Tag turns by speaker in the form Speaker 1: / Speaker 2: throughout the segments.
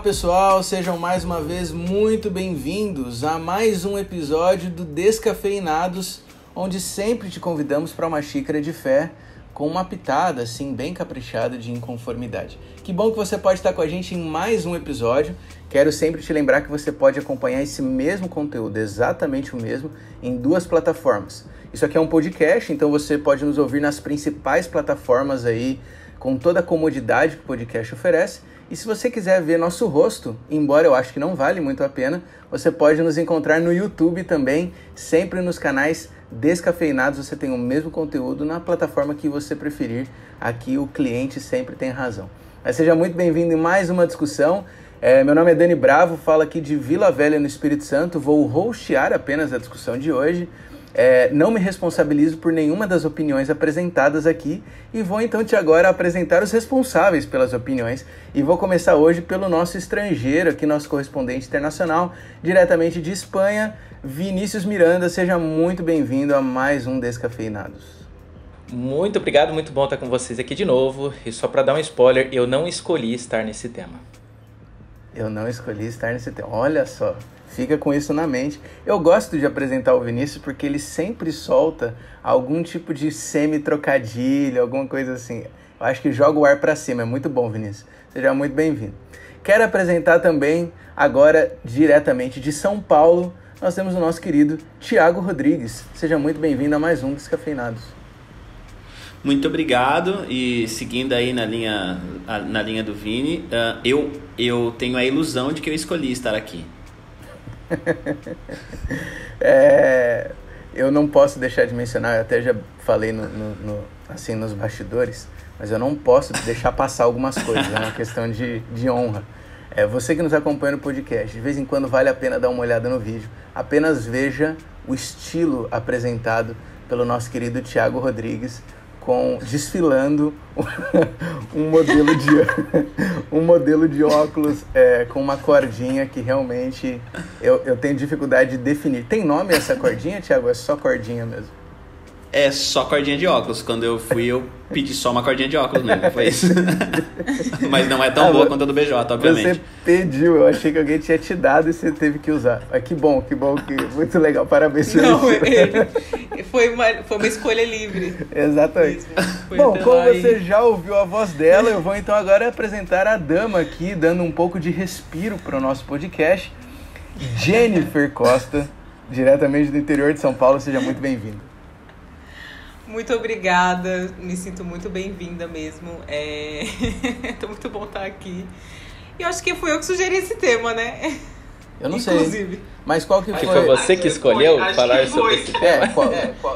Speaker 1: pessoal, sejam mais uma vez muito bem-vindos a mais um episódio do Descafeinados, onde sempre te convidamos para uma xícara de fé com uma pitada assim bem caprichada de inconformidade. Que bom que você pode estar com a gente em mais um episódio. Quero sempre te lembrar que você pode acompanhar esse mesmo conteúdo, exatamente o mesmo, em duas plataformas. Isso aqui é um podcast, então você pode nos ouvir nas principais plataformas aí, com toda a comodidade que o podcast oferece. E se você quiser ver nosso rosto, embora eu acho que não vale muito a pena, você pode nos encontrar no YouTube também, sempre nos canais Descafeinados. Você tem o mesmo conteúdo na plataforma que você preferir. Aqui o cliente sempre tem razão. Mas seja muito bem-vindo em mais uma discussão. Meu nome é Dani Bravo, falo aqui de Vila Velha, no Espírito Santo. Vou hostear apenas a discussão de hoje. Não me responsabilizo por nenhuma das opiniões apresentadas aqui e vou então agora apresentar os responsáveis pelas opiniões e vou começar hoje pelo nosso estrangeiro aqui, nosso correspondente internacional, diretamente de Espanha, Vinícius Miranda. Seja muito bem-vindo a mais um Descafeinados.
Speaker 2: Muito obrigado, muito bom estar com vocês aqui de novo. E só para dar um spoiler, eu não escolhi estar nesse tema.
Speaker 1: Eu não escolhi estar nesse tema, olha só. Fica com isso na mente. Eu gosto de apresentar o Vinícius porque ele sempre solta algum tipo de semi-trocadilho, alguma coisa assim. Eu acho que joga o ar pra cima. É muito bom, Vinícius. Seja muito bem-vindo. Quero apresentar também, agora, diretamente de São Paulo, nós temos o nosso querido Thiago Rodrigues. Seja muito bem-vindo a mais um Descafeinados.
Speaker 3: Muito obrigado, e seguindo aí na linha do Vini, eu tenho a ilusão de que eu escolhi estar aqui.
Speaker 1: Eu não posso deixar de mencionar, eu até já falei assim, nos bastidores, mas eu não posso deixar passar algumas coisas, é uma questão de honra. Você que nos acompanha no podcast, de vez em quando vale a pena dar uma olhada no vídeo, apenas veja o estilo apresentado pelo nosso querido Thiago Rodrigues, desfilando um modelo de óculos com uma cordinha que realmente eu tenho dificuldade de definir. Tem nome essa cordinha, Thiago? É só cordinha mesmo?
Speaker 3: É só cordinha de óculos. Quando eu fui, eu pedi só uma cordinha de óculos mesmo. Foi isso. Mas não é tão boa quanto a do BJ, obviamente.
Speaker 1: Você pediu, eu achei que alguém tinha te dado e você teve que usar. Mas que bom, muito legal, parabéns.
Speaker 4: Não, foi uma escolha livre.
Speaker 1: Exatamente. Bom, como você já ouviu a voz dela, eu vou então agora apresentar a dama aqui, dando um pouco de respiro para o nosso podcast. Jennifer Costa, diretamente do interior de São Paulo, seja muito bem-vinda.
Speaker 4: Muito obrigada, me sinto muito bem-vinda mesmo. Tô muito bom estar aqui. E eu acho que fui eu que sugeri esse tema, né?
Speaker 1: Eu não
Speaker 4: Inclusive.
Speaker 1: sei. Mas qual que foi?
Speaker 2: Foi você que escolheu falar sobre esse tema?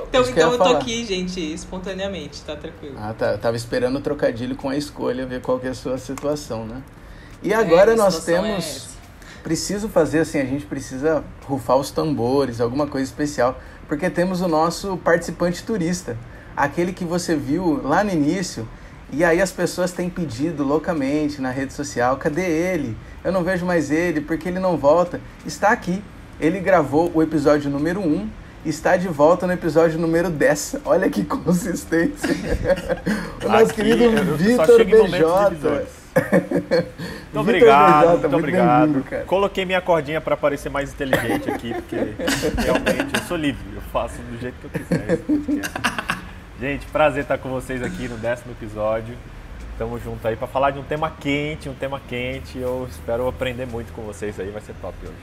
Speaker 4: Então eu tô aqui, gente, espontaneamente, tá tranquilo.
Speaker 1: Tá. Eu tava esperando o trocadilho com a escolha, ver qual que é a sua situação, né? E agora nós temos... Preciso fazer assim, a gente precisa rufar os tambores, alguma coisa especial, porque temos o nosso participante turista, aquele que você viu lá no início, e aí as pessoas têm pedido loucamente na rede social, cadê ele? Eu não vejo mais ele, porque ele não volta. Está aqui, ele gravou o episódio número 1, está de volta no episódio número 10, olha que consistência. O nosso querido Vitor BJ.
Speaker 5: Muito obrigado. Coloquei minha cordinha para parecer mais inteligente aqui, porque realmente eu sou livre, eu faço do jeito que eu quiser. Gente, prazer estar com vocês aqui no 10º episódio. Tamo junto aí para falar de um tema quente. Eu espero aprender muito com vocês aí, vai ser top hoje.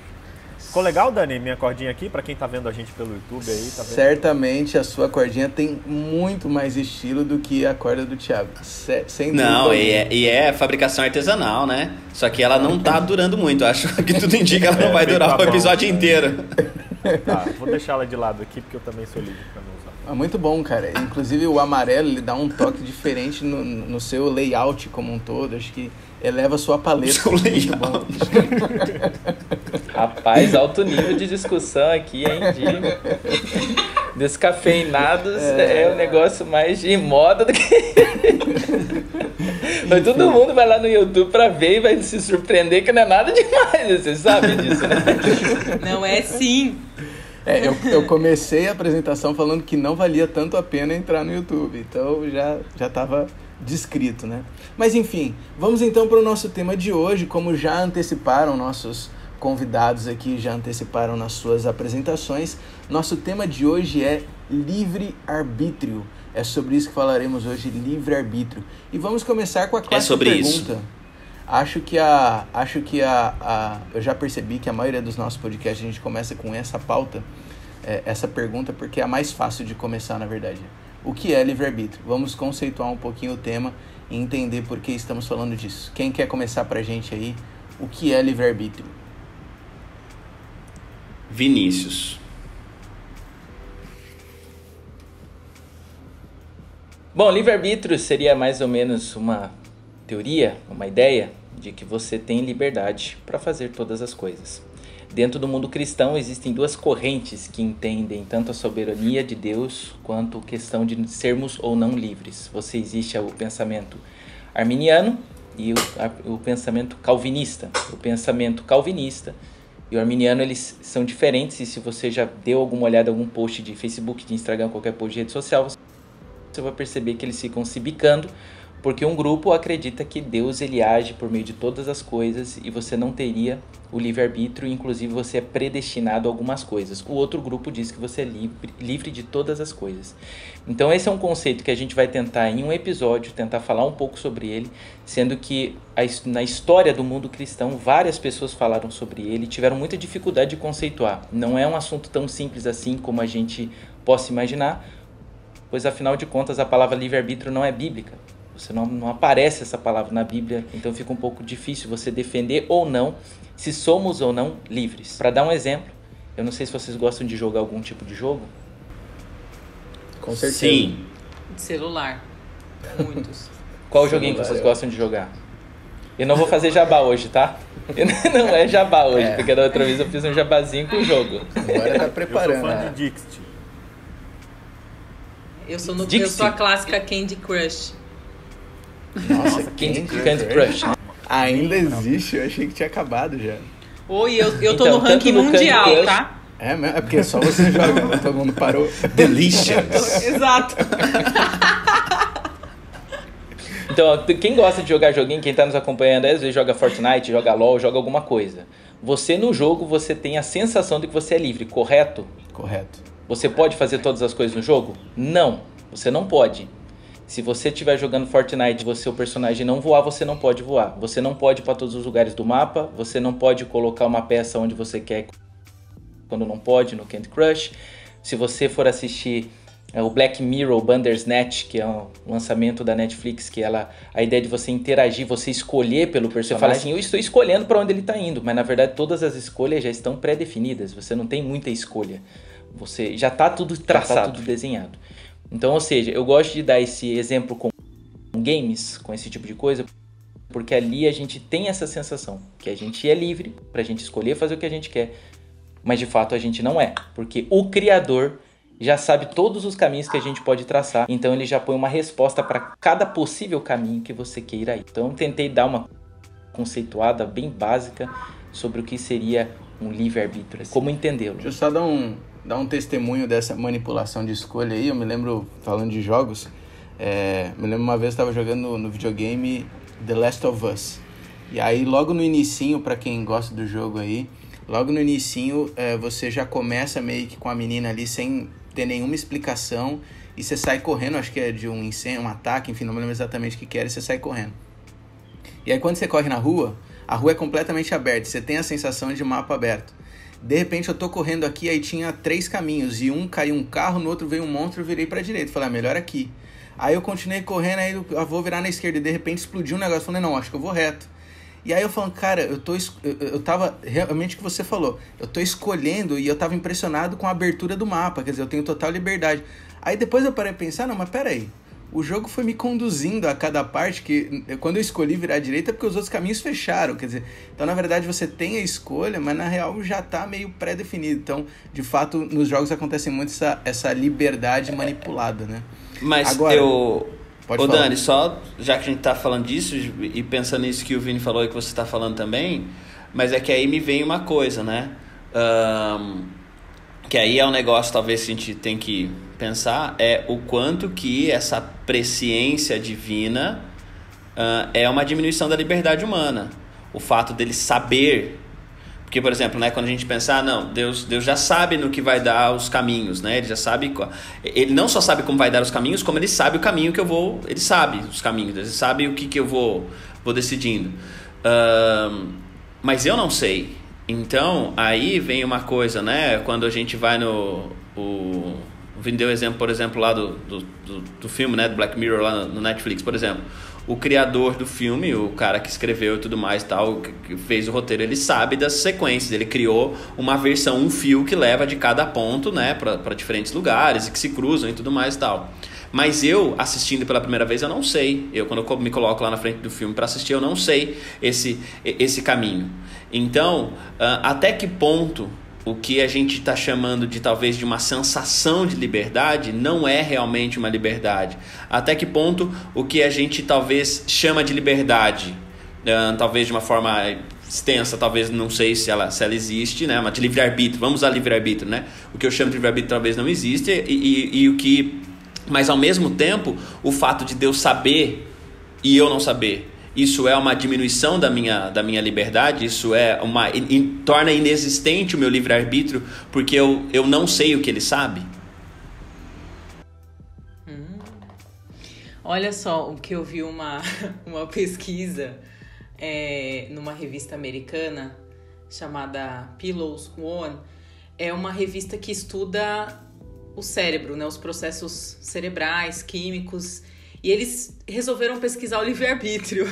Speaker 5: Ficou legal, Dani, minha cordinha aqui? Pra quem tá vendo a gente pelo YouTube aí, tá vendo?
Speaker 1: Certamente a sua cordinha tem muito mais estilo do que a corda do Thiago. Sem dúvida.
Speaker 3: Não, e é fabricação artesanal, né? Só que ela não tá durando muito. Acho que tudo indica que ela não vai durar o episódio inteiro.
Speaker 5: Tá, vou deixar ela de lado aqui, porque eu também sou livre pra não usar.
Speaker 1: Muito bom, cara. Inclusive o amarelo, ele dá um toque diferente no seu layout como um todo. Acho que eleva a sua paleta. Muito bom.
Speaker 2: Rapaz, alto nível de discussão aqui, hein? Descafeinados é um negócio mais de moda do que... Mas todo mundo vai lá no YouTube pra ver e vai se surpreender que não é nada demais. Você sabe disso, né?
Speaker 4: Não é sim.
Speaker 1: Eu comecei a apresentação falando que não valia tanto a pena entrar no YouTube. Então já tava descrito, né? Mas enfim, vamos então para o nosso tema de hoje, como já anteciparam nossos convidados aqui, já anteciparam nas suas apresentações. Nosso tema de hoje é livre-arbítrio. É sobre isso que falaremos hoje, livre-arbítrio. E vamos começar com a clássica pergunta. Isso. Acho que eu já percebi que a maioria dos nossos podcasts a gente começa com essa pauta, essa pergunta, porque é a mais fácil de começar, na verdade. O que é livre-arbítrio? Vamos conceituar um pouquinho o tema e entender por que estamos falando disso. Quem quer começar pra gente aí? O que é livre-arbítrio?
Speaker 3: Vinícius.
Speaker 2: Bom, livre-arbítrio seria mais ou menos uma teoria, uma ideia de que você tem liberdade para fazer todas as coisas. Dentro do mundo cristão existem duas correntes que entendem tanto a soberania de Deus quanto a questão de sermos ou não livres. Existe o pensamento arminiano e o pensamento calvinista. O pensamento calvinista e o arminiano, eles são diferentes, e se você já deu alguma olhada em algum post de Facebook, de Instagram, qualquer post de rede social, você vai perceber que eles ficam se bicando, porque um grupo acredita que Deus ele age por meio de todas as coisas e você não teria o livre-arbítrio, inclusive você é predestinado a algumas coisas. O outro grupo diz que você é livre de todas as coisas. Então esse é um conceito que a gente vai tentar em um episódio, tentar falar um pouco sobre ele, sendo que na história do mundo cristão várias pessoas falaram sobre ele e tiveram muita dificuldade de conceituar. Não é um assunto tão simples assim como a gente possa imaginar, pois afinal de contas a palavra livre-arbítrio não é bíblica. Você não aparece essa palavra na Bíblia, então fica um pouco difícil você defender ou não se somos ou não livres. Para dar um exemplo, eu não sei se vocês gostam de jogar algum tipo de jogo.
Speaker 1: Com certeza.
Speaker 3: Sim.
Speaker 4: De celular. Muitos.
Speaker 2: Qual joguinho que vocês gostam de jogar? Eu não vou fazer jabá hoje, tá? Não é jabá hoje, porque da outra vez eu fiz um jabazinho com o jogo.
Speaker 1: Agora tá preparando.
Speaker 5: Eu sou fã de Dixit.
Speaker 4: Eu sou a clássica Candy Crush.
Speaker 1: Nossa,
Speaker 2: Candy Crush.
Speaker 1: Ainda existe? Eu achei que tinha acabado já.
Speaker 4: Oi, eu tô
Speaker 2: Então,
Speaker 4: no ranking
Speaker 2: tanto no
Speaker 4: mundial,
Speaker 2: Candy Crush,
Speaker 4: tá?
Speaker 1: É mesmo? É porque só você joga, né? Todo mundo parou.
Speaker 3: Delicious.
Speaker 4: Exato.
Speaker 2: Então, quem gosta de jogar joguinho, quem tá nos acompanhando, às vezes joga Fortnite, joga LOL, joga alguma coisa. Você no jogo, você tem a sensação de que você é livre, correto?
Speaker 1: Correto.
Speaker 2: Você pode fazer todas as coisas no jogo? Não, você não pode. Se você estiver jogando Fortnite e o seu personagem não voar, você não pode voar. Você não pode ir para todos os lugares do mapa, você não pode colocar uma peça onde você quer quando não pode, no Candy Crush. Se você for assistir o Black Mirror Bandersnatch, que é um lançamento da Netflix, que a ideia de você interagir, você escolher pelo personagem. Você fala assim, eu estou escolhendo para onde ele está indo, mas na verdade todas as escolhas já estão pré-definidas, você não tem muita escolha. Você já está tudo traçado, tudo desenhado. Então, ou seja, eu gosto de dar esse exemplo com games, com esse tipo de coisa, porque ali a gente tem essa sensação que a gente é livre pra gente escolher fazer o que a gente quer, mas de fato a gente não é, porque o Criador já sabe todos os caminhos que a gente pode traçar, então ele já põe uma resposta para cada possível caminho que você queira ir. Então eu tentei dar uma conceituada bem básica sobre o que seria um livre-arbítrio, como entendê-lo.
Speaker 1: Deixa eu só dar um testemunho dessa manipulação de escolha aí. Eu me lembro, falando de jogos, me lembro uma vez eu estava jogando no videogame The Last of Us. E aí logo no inicinho, para quem gosta do jogo aí, logo no inicinho você já começa meio que com a menina ali sem ter nenhuma explicação e você sai correndo, acho que é de um incêndio, um ataque, enfim, não me lembro exatamente o que era, e você sai correndo. E aí quando você corre na rua, a rua é completamente aberta, você tem a sensação de mapa aberto. De repente eu tô correndo aqui, aí tinha 3 caminhos, e um caiu um carro, no outro veio um monstro, eu virei pra direita, falei, melhor aqui. Aí eu continuei correndo, aí eu vou virar na esquerda, e de repente explodiu um negócio, falei, não, acho que eu vou reto. E aí eu falando, cara, eu tava, realmente o que você falou, eu tô escolhendo, e eu tava impressionado com a abertura do mapa, quer dizer, eu tenho total liberdade. Aí depois eu parei a pensar, não, mas peraí, o jogo foi me conduzindo a cada parte, que quando eu escolhi virar à direita é porque os outros caminhos fecharam, quer dizer, então na verdade você tem a escolha, mas na real já tá meio pré-definido, então de fato nos jogos acontece muito essa liberdade manipulada, né?
Speaker 3: Mas
Speaker 1: agora,
Speaker 3: Ô
Speaker 1: falar.
Speaker 3: Dani, só já que a gente tá falando disso e pensando nisso que o Vini falou e que você tá falando também, mas é que aí me vem uma coisa, né? Que aí é um negócio talvez que a gente tem que pensar é o quanto que essa presciência divina é uma diminuição da liberdade humana. O fato dele saber. Porque, por exemplo, né, quando a gente pensa, não, Deus já sabe no que vai dar os caminhos, né? Ele já sabe. Ele não só sabe como vai dar os caminhos, como ele sabe o caminho que eu vou. Ele sabe os caminhos, ele sabe o que eu vou decidindo. Mas eu não sei. Então, aí vem uma coisa, né? Quando a gente vai no... O Vini deu exemplo, por exemplo, lá do filme, né? Do Black Mirror lá no Netflix, por exemplo. O criador do filme, o cara que escreveu e tudo mais, tal, que fez o roteiro, ele sabe das sequências. Ele criou uma versão, um fio que leva de cada ponto, né, para diferentes lugares e que se cruzam e tudo mais, tal. Mas eu, assistindo pela primeira vez, eu não sei. Quando eu me coloco lá na frente do filme para assistir, eu não sei esse caminho. Então, até que ponto o que a gente está chamando de talvez de uma sensação de liberdade não é realmente uma liberdade? Até que ponto o que a gente talvez chama de liberdade, talvez de uma forma extensa, talvez não sei se ela existe, né? Mas de livre-arbítrio, vamos usar livre-arbítrio, né? O que eu chamo de livre-arbítrio talvez não existe e o que... Mas ao mesmo tempo, o fato de Deus saber e eu não saber, isso é uma diminuição da minha liberdade? Isso é torna inexistente o meu livre-arbítrio porque eu não sei o que ele sabe?
Speaker 4: Olha só, o que eu vi uma pesquisa numa revista americana chamada Pillows One. É uma revista que estuda o cérebro, né, os processos cerebrais, químicos... E eles resolveram pesquisar o livre-arbítrio.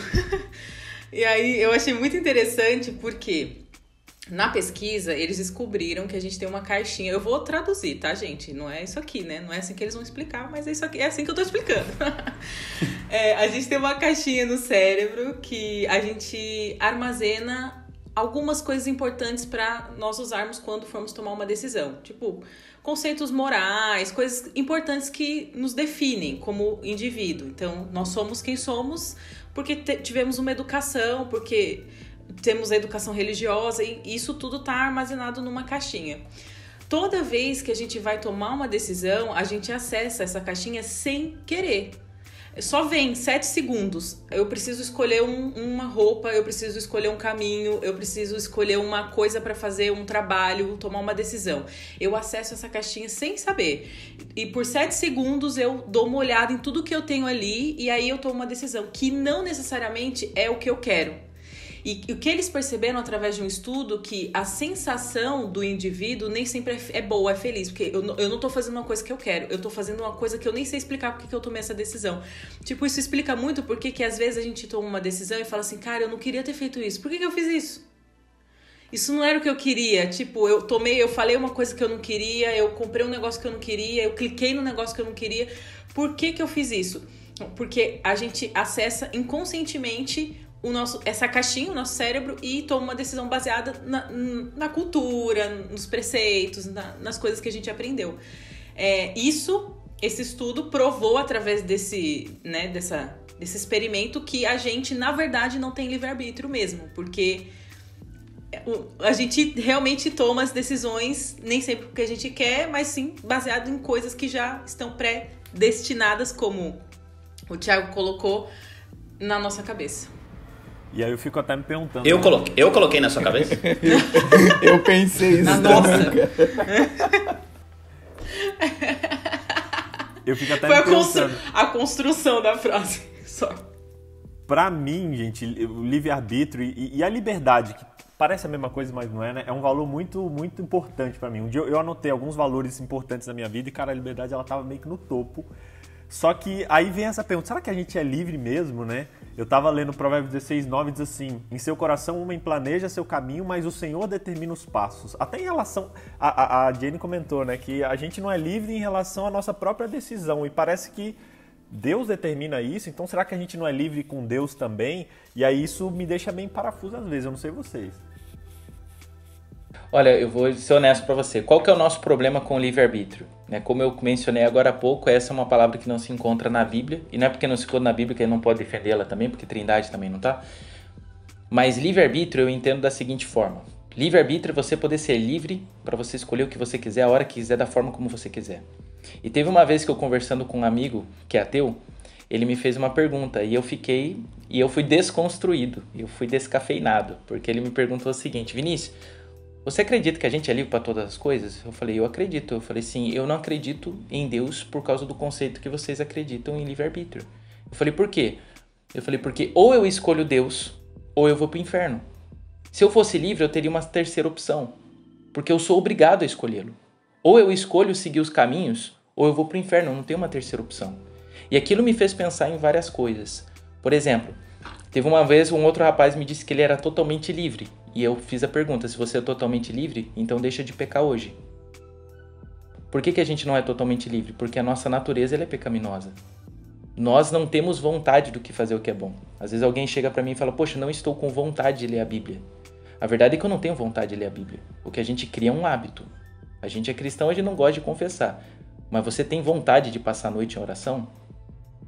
Speaker 4: E aí eu achei muito interessante porque na pesquisa eles descobriram que a gente tem uma caixinha. Eu vou traduzir, tá, gente? Não é isso aqui, né? Não é assim que eles vão explicar, mas é isso aqui, é assim que eu tô explicando. A gente tem uma caixinha no cérebro que a gente armazena algumas coisas importantes para nós usarmos quando formos tomar uma decisão. Tipo, conceitos morais, coisas importantes que nos definem como indivíduo. Então, nós somos quem somos porque tivemos uma educação, porque temos a educação religiosa e isso tudo está armazenado numa caixinha. Toda vez que a gente vai tomar uma decisão, a gente acessa essa caixinha sem querer. Só vem 7 segundos. Eu preciso escolher uma roupa, eu preciso escolher um caminho, eu preciso escolher uma coisa para fazer, um trabalho, tomar uma decisão. Eu acesso essa caixinha sem saber. E por 7 segundos eu dou uma olhada em tudo que eu tenho ali e aí eu tomo uma decisão que não necessariamente é o que eu quero. E o que eles perceberam através de um estudo que a sensação do indivíduo nem sempre é boa, é feliz. Porque eu não tô fazendo uma coisa que eu quero, eu tô fazendo uma coisa que eu nem sei explicar porque que eu tomei essa decisão. Tipo, isso explica muito porque que às vezes a gente toma uma decisão e fala assim, cara, eu não queria ter feito isso. Por que eu fiz isso? Isso não era o que eu queria. Tipo, eu falei uma coisa que eu não queria, eu comprei um negócio que eu não queria, eu cliquei no negócio que eu não queria. Por que eu fiz isso? Porque a gente acessa inconscientemente essa caixinha, o nosso cérebro, e toma uma decisão baseada na cultura, nos preceitos, nas coisas que a gente aprendeu. Esse estudo provou através desse experimento que a gente, na verdade, não tem livre-arbítrio mesmo, porque a gente realmente toma as decisões, nem sempre porque a gente quer, mas sim baseado em coisas que já estão pré-destinadas, como o Thiago colocou, na nossa cabeça.
Speaker 5: E aí eu fico até me perguntando...
Speaker 3: Eu coloquei na sua cabeça?
Speaker 1: Eu pensei isso.
Speaker 4: Na nossa.
Speaker 5: Eu fico até me perguntando...
Speaker 4: a construção da frase. Só.
Speaker 5: Pra mim, gente, o livre-arbítrio e a liberdade, que parece a mesma coisa, mas não é, né? É um valor muito, muito importante pra mim. Um dia eu anotei alguns valores importantes na minha vida e, cara, a liberdade, ela tava meio que no topo. Só que aí vem essa pergunta, será que a gente é livre mesmo, né? Eu tava lendo Provérbios 16:9, diz assim, em seu coração o homem planeja seu caminho, mas o Senhor determina os passos. Até em relação, a Jenny comentou, né, que a gente não é livre em relação à nossa própria decisão, e parece que Deus determina isso, então será que a gente não é livre com Deus também? E aí isso me deixa bem parafuso às vezes, eu não sei vocês.
Speaker 2: Olha, eu vou ser honesto para você. Qual que é o nosso problema com o livre-arbítrio? Como eu mencionei agora há pouco, essa é uma palavra que não se encontra na Bíblia. E não é porque não se encontra na Bíblia que ele não pode defendê-la também, porque Trindade também não tá. Mas livre-arbítrio eu entendo da seguinte forma. Livre-arbítrio é você poder ser livre para você escolher o que você quiser, a hora que quiser, da forma como você quiser. E teve uma vez que eu conversando com um amigo que é ateu, ele me fez uma pergunta e eu fui desconstruído, eu fui descafeinado, porque ele me perguntou o seguinte: Vinícius, você acredita que a gente é livre para todas as coisas? Eu falei, eu acredito. Eu falei, sim, eu não acredito em Deus por causa do conceito que vocês acreditam em livre-arbítrio. Eu falei, por quê? Eu falei, porque ou eu escolho Deus, ou eu vou pro inferno. Se eu fosse livre, eu teria uma terceira opção, porque eu sou obrigado a escolhê-lo. Ou eu escolho seguir os caminhos, ou eu vou pro inferno, eu não tenho uma terceira opção. E aquilo me fez pensar em várias coisas. Por exemplo, teve uma vez um outro rapaz me disse que ele era totalmente livre. E eu fiz a pergunta, se você é totalmente livre, então deixa de pecar hoje. Por que a gente não é totalmente livre? Porque a nossa natureza ela é pecaminosa. Nós não temos vontade do que fazer o que é bom. Às vezes alguém chega pra mim e fala, poxa, não estou com vontade de ler a Bíblia. A verdade é que eu não tenho vontade de ler a Bíblia. O que a gente cria é um hábito. A gente é cristão, a gente não gosta de confessar. Mas você tem vontade de passar a noite em oração?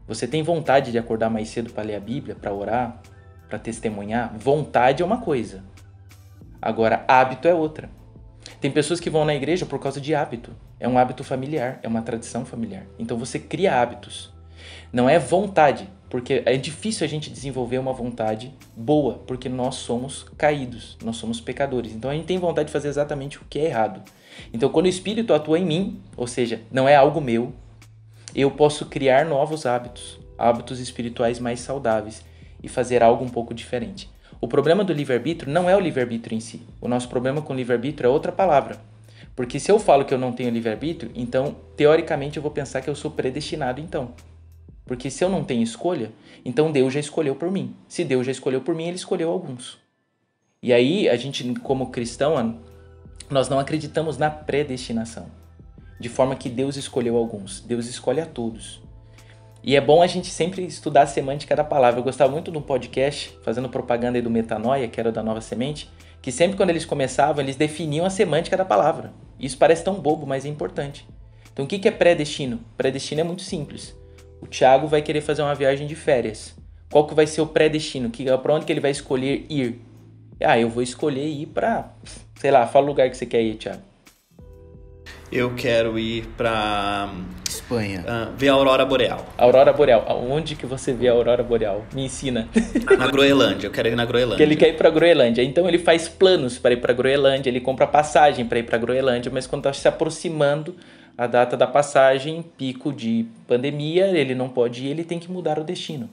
Speaker 2: Você tem vontade de acordar mais cedo para ler a Bíblia, para orar, para testemunhar? Vontade é uma coisa. Agora, hábito é outra. Tem pessoas que vão na igreja por causa de hábito. É um hábito familiar, é uma tradição familiar. Então você cria hábitos. Não é vontade, porque é difícil a gente desenvolver uma vontade boa, porque nós somos caídos, nós somos pecadores. Então a gente tem vontade de fazer exatamente o que é errado. Então quando o Espírito atua em mim, ou seja, não é algo meu, eu posso criar novos hábitos, hábitos espirituais mais saudáveis e fazer algo um pouco diferente. O problema do livre-arbítrio não é o livre-arbítrio em si. O nosso problema com o livre-arbítrio é outra palavra. Porque se eu falo que eu não tenho livre-arbítrio, então, teoricamente, eu vou pensar que eu sou predestinado, então. Porque se eu não tenho escolha, então Deus já escolheu por mim. Se Deus já escolheu por mim, Ele escolheu alguns. E aí, a gente, como cristão, nós não acreditamos na predestinação. De forma que Deus escolheu alguns. Deus escolhe a todos. E é bom a gente sempre estudar a semântica da palavra. Eu gostava muito de um podcast, fazendo propaganda aí do Metanoia, que era da Nova Semente, que sempre quando eles começavam, eles definiam a semântica da palavra. Isso parece tão bobo, mas é importante. Então o que é predestino? Predestino é muito simples. O Thiago vai querer fazer uma viagem de férias. Qual que vai ser o predestino? Para onde que ele vai escolher ir? Eu vou escolher ir para, sei lá, fala o lugar que você quer ir, Thiago.
Speaker 3: Eu quero ir pra
Speaker 1: Espanha.
Speaker 3: Ver a Aurora Boreal.
Speaker 2: Aurora Boreal. Aonde que você vê a Aurora Boreal? Me ensina.
Speaker 3: Na Groenlândia. Eu quero ir na Groenlândia.
Speaker 2: Que ele quer ir pra Groenlândia. Então ele faz planos para ir pra Groenlândia. Ele compra passagem para ir pra Groenlândia. Mas quando tá se aproximando a data da passagem, pico de pandemia, ele não pode ir. Ele tem que mudar o destino.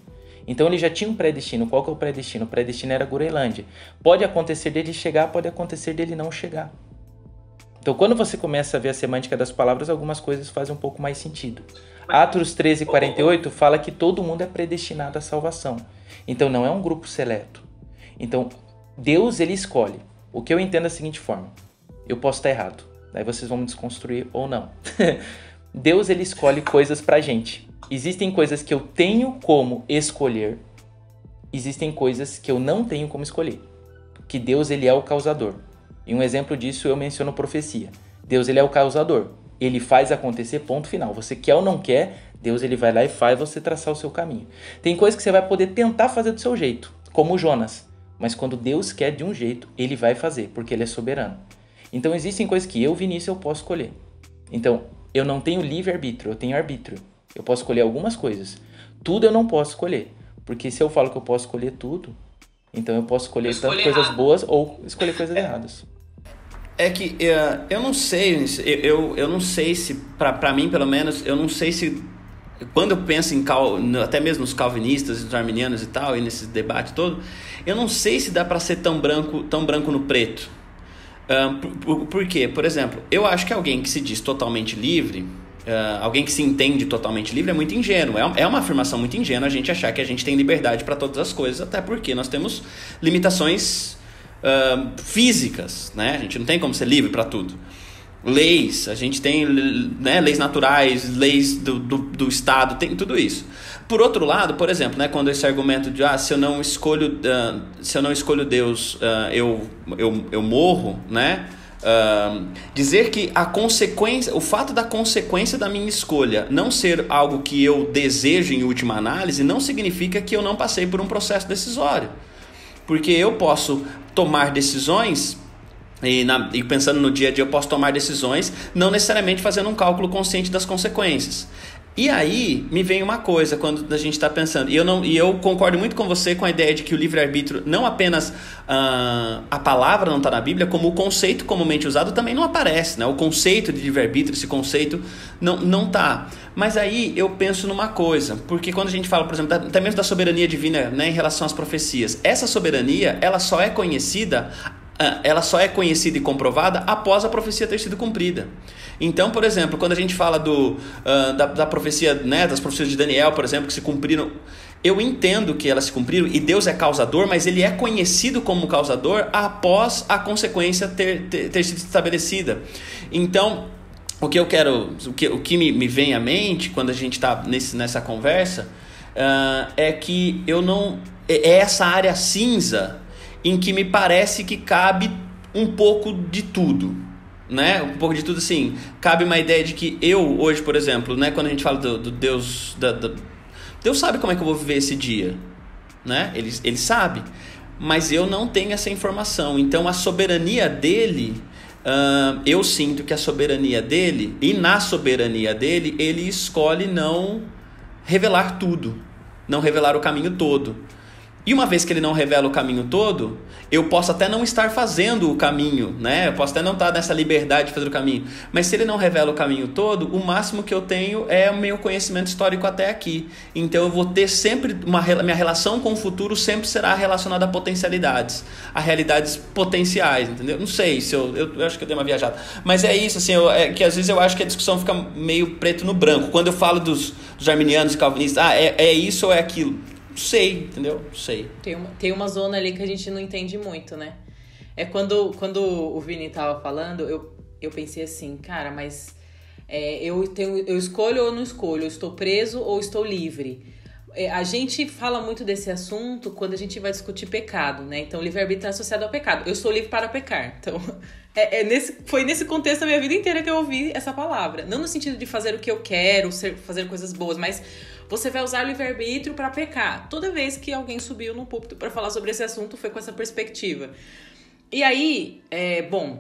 Speaker 2: Então ele já tinha um pré-destino. Qual que é o pré-destino? O pré-destino era a Groenlândia. Pode acontecer dele chegar, pode acontecer dele não chegar. Então, quando você começa a ver a semântica das palavras, algumas coisas fazem um pouco mais sentido. Atos 13:48 fala que todo mundo é predestinado à salvação. Então, não é um grupo seleto. Então, Deus, ele escolhe. O que eu entendo é da seguinte forma. Eu posso estar errado. Daí vocês vão me desconstruir ou não. Deus, ele escolhe coisas pra gente. Existem coisas que eu tenho como escolher. Existem coisas que eu não tenho como escolher. Que Deus, ele é o causador. E um exemplo disso eu menciono profecia. Deus, ele é o causador. Ele faz acontecer, ponto final. Você quer ou não quer, Deus, ele vai lá e faz você traçar o seu caminho. Tem coisas que você vai poder tentar fazer do seu jeito, como Jonas. Mas quando Deus quer de um jeito, ele vai fazer, porque ele é soberano. Então existem coisas que eu, Vinícius, eu posso escolher. Então, eu não tenho livre-arbítrio, eu tenho arbítrio. Eu posso escolher algumas coisas. Tudo eu não posso escolher. Porque se eu falo que eu posso escolher tudo, então eu posso escolher tanto coisas boas ou escolher coisas erradas.
Speaker 3: É que eu não sei, eu não sei se, pra mim pelo menos, eu não sei se, quando eu penso em, até mesmo nos calvinistas e nos arminianos e tal, e nesse debate todo, eu não sei se dá pra ser tão branco no preto. Por quê? Por exemplo, eu acho que alguém que se diz totalmente livre, alguém que se entende totalmente livre é muito ingênuo. É uma afirmação muito ingênua a gente achar que a gente tem liberdade para todas as coisas, até porque nós temos limitações físicas, né? A gente não tem como ser livre para tudo. Leis, a gente tem, né, leis naturais, leis do Estado, tem tudo isso. Por outro lado, por exemplo, né, quando esse argumento de se eu não escolho Deus, eu morro, né? Dizer que a consequência, o fato da consequência da minha escolha não ser algo que eu desejo em última análise, não significa que eu não passei por um processo decisório. Porque eu posso tomar decisões E pensando no dia a dia eu posso tomar decisões, não necessariamente fazendo um cálculo consciente das consequências. E aí me vem uma coisa quando a gente está pensando, e eu concordo muito com você com a ideia de que o livre-arbítrio, não apenas a palavra não está na Bíblia, como o conceito comumente usado também não aparece, né? O conceito de livre-arbítrio, esse conceito não está. Mas aí eu penso numa coisa, porque quando a gente fala, por exemplo, até mesmo da soberania divina, né, em relação às profecias, essa soberania ela só é conhecida e comprovada após a profecia ter sido cumprida. Então, por exemplo, quando a gente fala da profecia, né, das profecias de Daniel, por exemplo, que se cumpriram, eu entendo que elas se cumpriram e Deus é causador, mas ele é conhecido como causador após a consequência ter sido estabelecida. Então, o que me vem à mente quando a gente está nessa conversa é que é essa área cinza em que me parece que cabe um pouco de tudo, né? Um pouco de tudo, assim, cabe uma ideia de que eu hoje, por exemplo, né, quando a gente fala do Deus, Deus sabe como é que eu vou viver esse dia, né? Ele sabe, mas eu não tenho essa informação. Então a soberania dele, eu sinto que a soberania dele, e na soberania dele, ele escolhe não revelar tudo, não revelar o caminho todo. E uma vez que ele não revela o caminho todo, eu posso até não estar fazendo o caminho, né? Eu posso até não estar nessa liberdade de fazer o caminho. Mas se ele não revela o caminho todo, o máximo que eu tenho é o meu conhecimento histórico até aqui. Então eu vou ter sempre minha relação com o futuro sempre será relacionada a potencialidades, a realidades potenciais, entendeu? Não sei se eu acho que eu dei uma viajada. Mas é isso, assim, que às vezes eu acho que a discussão fica meio preto no branco. Quando eu falo dos arminianos e calvinistas, é isso ou é aquilo? Sei, entendeu? Sei.
Speaker 4: Tem uma zona ali que a gente não entende muito, né? É quando o Vini tava falando, eu pensei assim, cara, mas eu escolho ou não escolho? Eu estou preso ou estou livre? A gente fala muito desse assunto quando a gente vai discutir pecado, né? Então, livre-arbítrio é associado ao pecado. Eu sou livre para pecar. Então, foi nesse contexto da minha vida inteira que eu ouvi essa palavra. Não no sentido de fazer o que eu quero, fazer coisas boas, mas você vai usar o livre-arbítrio para pecar. Toda vez que alguém subiu no púlpito para falar sobre esse assunto, foi com essa perspectiva. E aí,